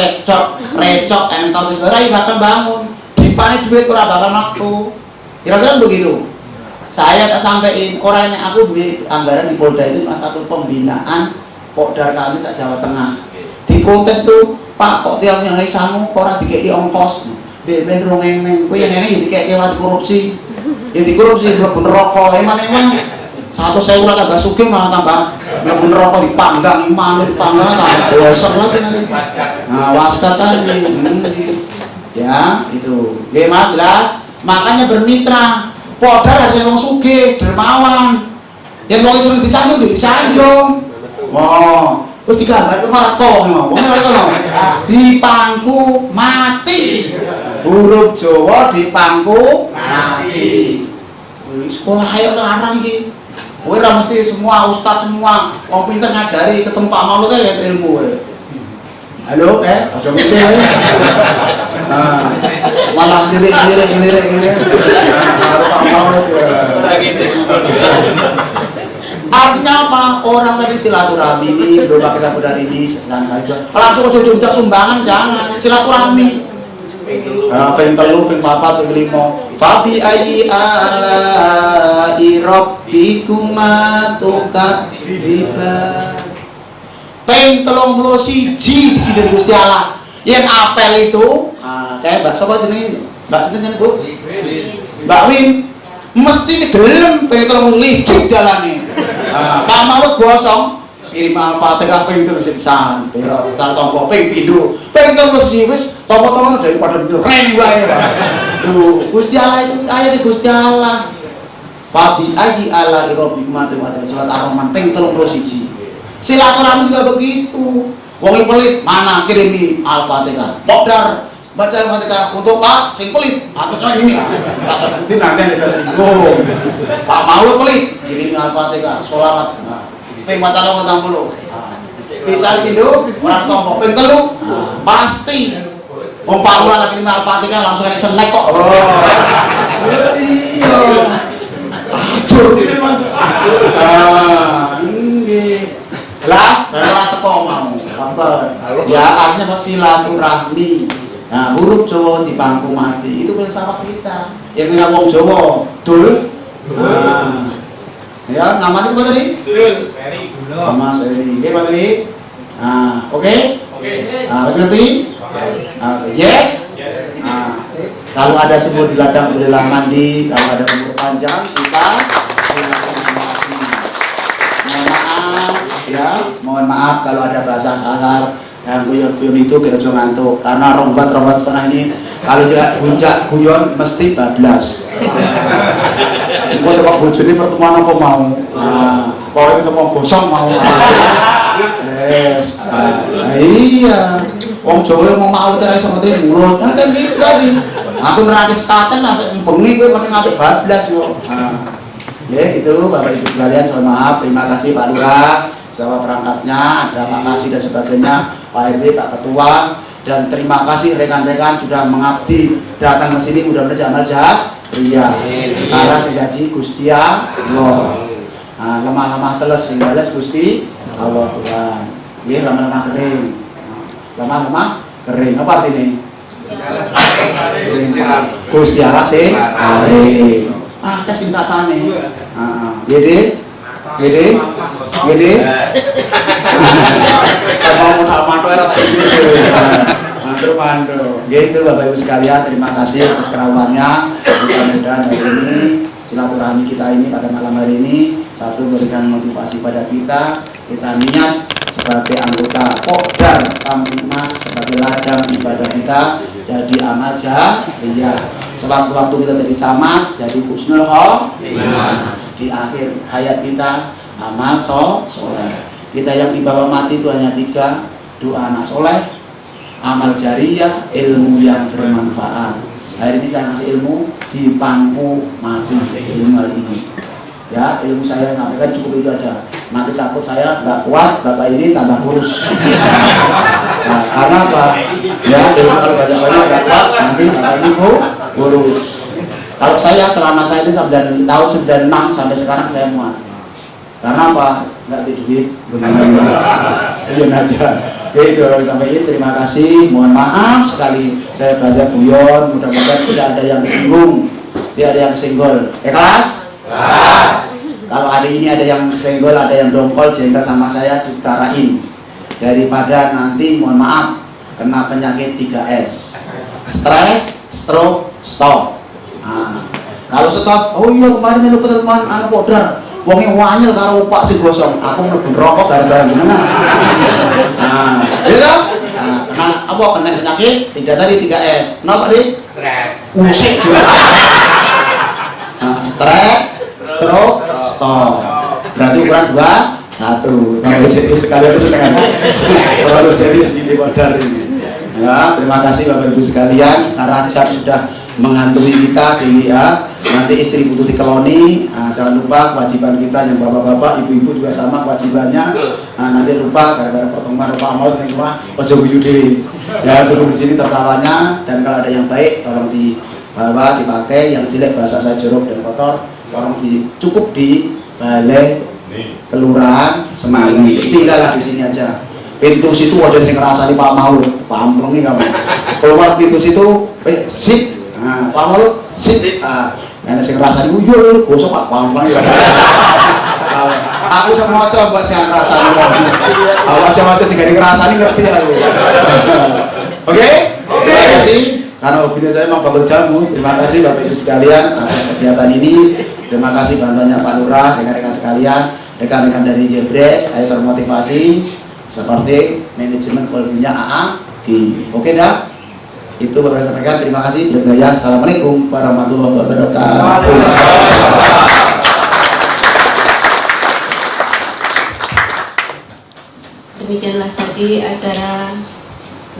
recok enen tau wis barai bakal bangun. Dipane duit ora bakal waktu. Kira-kira begitu. Saya tak sampein orang yang aku duit anggaran di Polda itu cuma satu pembinaan Pokdar kami sak Jawa Tengah. Diprotes tuh, Pak kok tiap yang lagi sangu orang dikei ongkos. Ben rongeng, kowe yang ini dikei ora dikorupsi. Yang dikorupsi mlebu neraka, emang 1.000 lah tambah sugih malah tambah mlebu neraka dipanggang, imane dipanggang tambah dosa lagi nanti. Nah, waskat tadi. Ya, itu. Oke, Mas, jelas. Makanya bermitra. Podar harus wong sugih, dermawan. Yang wong suruh disanjung disanjung. Oh, terus digambar ke marat kok ngono. Wong marat kono. Dipangku mati. Huruf Jawa dipangku mati. Sekolah ayo larang iki. Kowe ora mesti semua ustaz semua wong pinter ngajari ketemu Pak Maulud ya ilmu kowe. Halo, aja ngece. Malah lirik ini. Pak Maulud. Artinya apa? Orang tadi silaturahmi ini, domba kita benar ini sekian kali langsung ujung-ujung sumbangan, jangan silaturahmi. Ping 3, ping 4, ping 5. Fabi ayyi ala'i rabbikuma tukadziban. Ping 31 biji dari Gusti Allah. Yang apel itu, kayak Mbak sapa jenenge? Mbak sinten Bu? Mbak Win. Mesti gelem ping 31 dalane. Pak Maulud gosong kirim Al-Fatihah ping terus pisan. Pero tak tompo ping pindho. Ping terus wis tompo-tompo daripada itu keren wae. Duh, Gusti Allah itu ayat Gusti Allah. Fabi ayyi ala rabbikuma tukadziban. Surat Ar-Rahman ping 31. Silaturahmi juga begitu. Wong pelit mana kirimi Al-Fatihah. Podar baca Al-Fatihah untuk Pak sing pelit. Atasnya ini rasa penting nanti ada tersinggung. Pak Maulud pelit kirimi Al-Fatihah sholawat. Ping 480. Bisa pindho orang tompo ping 3. Pasti. Wong Pak Lurah lagi kirimi Al-Fatihah langsung kena snack kok. Oh. Iya. Acur iki memang. Nggih. Jelas, dan orang teko mau. Ya, artinya silaturahmi. Nah, huruf Jawa dipangku mati. Itu filsafat kita. Yang punya wong Jawa, Dul. Nah. Ya, namanya siapa tadi? Dul. Mas Eri. Oke, Pak Eri. Nah, oke? Oke. Nah, harus ngerti? Yes? Nah, kalau ada sumur di ladang bolehlah mandi. Kalau ada umur panjang, kita ya, mohon maaf kalau ada bahasa kasar yang guyon-guyon itu kita jangan ngantuk karena rombat setengah ini kalau tidak guyon mesti bablas. Engko teko bojone pertemuan apa mau? Nah, pokoke ketemu gosong mau. Yes. Iya. Wong Jawa mau ora iso ngerti mulut. Kan gitu tadi. Aku nerake sekaten sampai bengi kowe mesti ngapik bablas yo. Ya itu Bapak Ibu sekalian, mohon maaf, terima kasih Pak Lurah bersama perangkatnya, ada Pak Kasih dan sebagainya, Pak RW, Pak Ketua, dan terima kasih rekan-rekan sudah mengabdi datang ke sini, mudah-mudahan amal jariah. Karena segaji Gusti Allah. Nah, lemah-lemah teles sing bales Gusti Allah Tuhan. Nggih, lemah-lemah kering. Lemah-lemah kering apa artinya? Gusti Allah sing kering. Kesingkatannya. Gede. Kalau mau mantu era tak mantu. Gitu Bapak Ibu sekalian, terima kasih atas kerawatannya. Mudah-mudahan hari ini silaturahmi kita ini pada malam hari ini satu memberikan motivasi pada kita niat sebagai anggota Pokdar Kamtibmas sebagai ladang ibadah kita jadi amal jariah. Sewaktu-waktu kita jadi camat, jadi husnul khotimah. Di akhir hayat kita amal soleh. Kita yang dibawa mati itu hanya 3, doa anak soleh, amal jariah, ilmu yang bermanfaat. Hari ini saya ngasih ilmu dipangku mati ilmu hari ini. Ya, ilmu saya sampaikan cukup itu aja. Nanti takut saya nggak kuat, bapak ini tambah kurus. Nah, karena apa? Ya, ilmu kalau banyak-banyak nggak kuat, nanti bapak ini kurus. Kalau saya selama saya itu dari tahun 96 sampai sekarang saya muat. Karena apa? Nggak ada duit, benar-benar. Sekalian aja. Oke, itu harus sampaikan. Terima kasih. Mohon maaf sekali saya belajar guyon. Mudah-mudahan tidak ada yang kesinggung, tidak ada yang kesenggol. Ikhlas? Kalau hari ini ada yang kesenggol, ada yang dongkol, jengkel sama saya, diutarain. Daripada nanti, mohon maaf, kena penyakit 3S. Stres, stroke, stop. Nah, kalau stop, oh iya kemarin lu ketemuan anak podar, wongnya wanyel karo Pak si gosong, aku mlebu rokok gara-gara gimana? Nah, gitu. Nah, kena apa? Kena penyakit tidak tadi 3S. Kenapa nih? Stres. Musik juga. Nah, stres, stroke, stop. Berarti ukuran 2, 1. Kalau serius sekalian dengan terlalu serius di podar ini. Ya, terima kasih Bapak Ibu sekalian, karena jam sudah menghantui kita di WA. Nanti istri butuh dikeloni. Nah, jangan lupa kewajiban kita yang bapak-bapak, ibu-ibu juga sama kewajibannya. Nah, nanti lupa gara-gara pertemuan lupa amal di rumah ojo guyu dhewe. Ya, cukup di sini tertawanya, dan kalau ada yang baik tolong dibawa dipakai, yang jelek bahasa saya jorok dan kotor tolong cukup di balai kelurahan Semanggi. Tinggallah di sini aja. Pintu situ aja sing ngrasani Pak Maulud, pamplengi kamu. Keluar pintu situ, sip. Nah, Pak Maulud sip. Nek sing ngrasani yo gosok Pak pamplengi. Aku sama maca mbak sing ngrasani. Awak aja digani ngrasani ngerti aku. Oke? Terima kasih. Karena hobinya saya memang bakul jamu. Terima kasih Bapak Ibu sekalian atas kegiatan ini. Terima kasih bantuannya Pak Lurah, rekan-rekan sekalian, rekan-rekan dari Jebres, saya termotivasi seperti manajemen koloninya AA. Oke dah? Itu Bapak sampaikan. Terima kasih. Bergaya. Assalamualaikum warahmatullahi wabarakatuh. Demikianlah tadi acara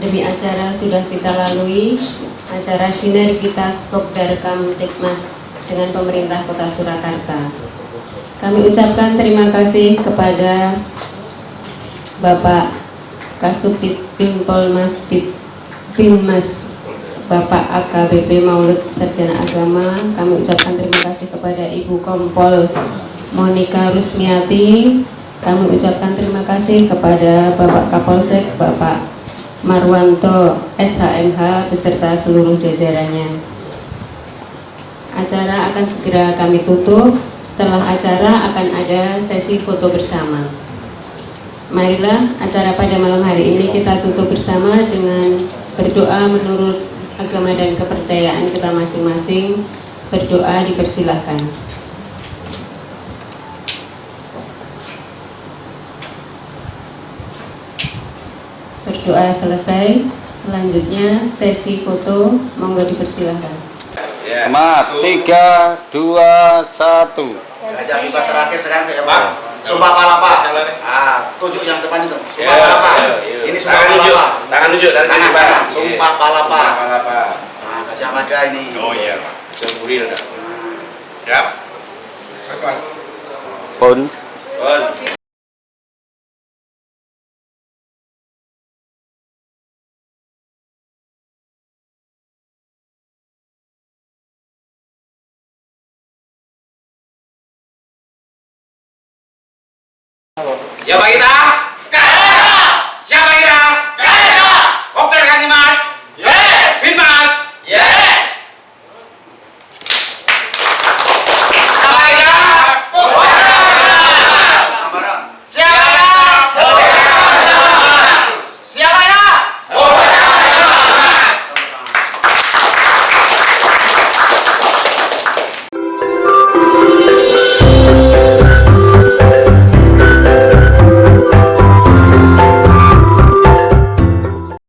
demi acara sudah kita lalui, acara sinergitas Pokdar Kamtibmas dengan pemerintah Kota Surakarta. Kami ucapkan terima kasih kepada Bapak Kasubdit Binpolmas Binmas Bapak AKBP Maulud Sarjana Agama. Kami ucapkan terima kasih kepada Ibu Kompol Monika Rusmiati. Kami ucapkan terima kasih kepada Bapak Kapolsek Bapak Marwanto SHMH beserta seluruh jajarannya. Acara akan segera kami tutup. Setelah acara akan ada sesi foto bersama. Marilah acara pada malam hari ini kita tutup bersama dengan berdoa menurut agama dan kepercayaan kita masing-masing. Berdoa dipersilahkan. Berdoa selesai. Selanjutnya sesi foto, monggo dipersilahkan. Semangat, 3, 2, 1. Gajah bebas terakhir sekarang kayak Pak. Sumpah palapa. Tunjuk yang depan itu. Sumpah palapa. Ini sumpah palapa. Tangan tunjuk dari kanan Pak. Sumpah palapa. Palapa. Nah, Gajah Mada ini. Oh iya, Pak. Jemuril dah. Siap. Mas. Pun. Ya Pak kita.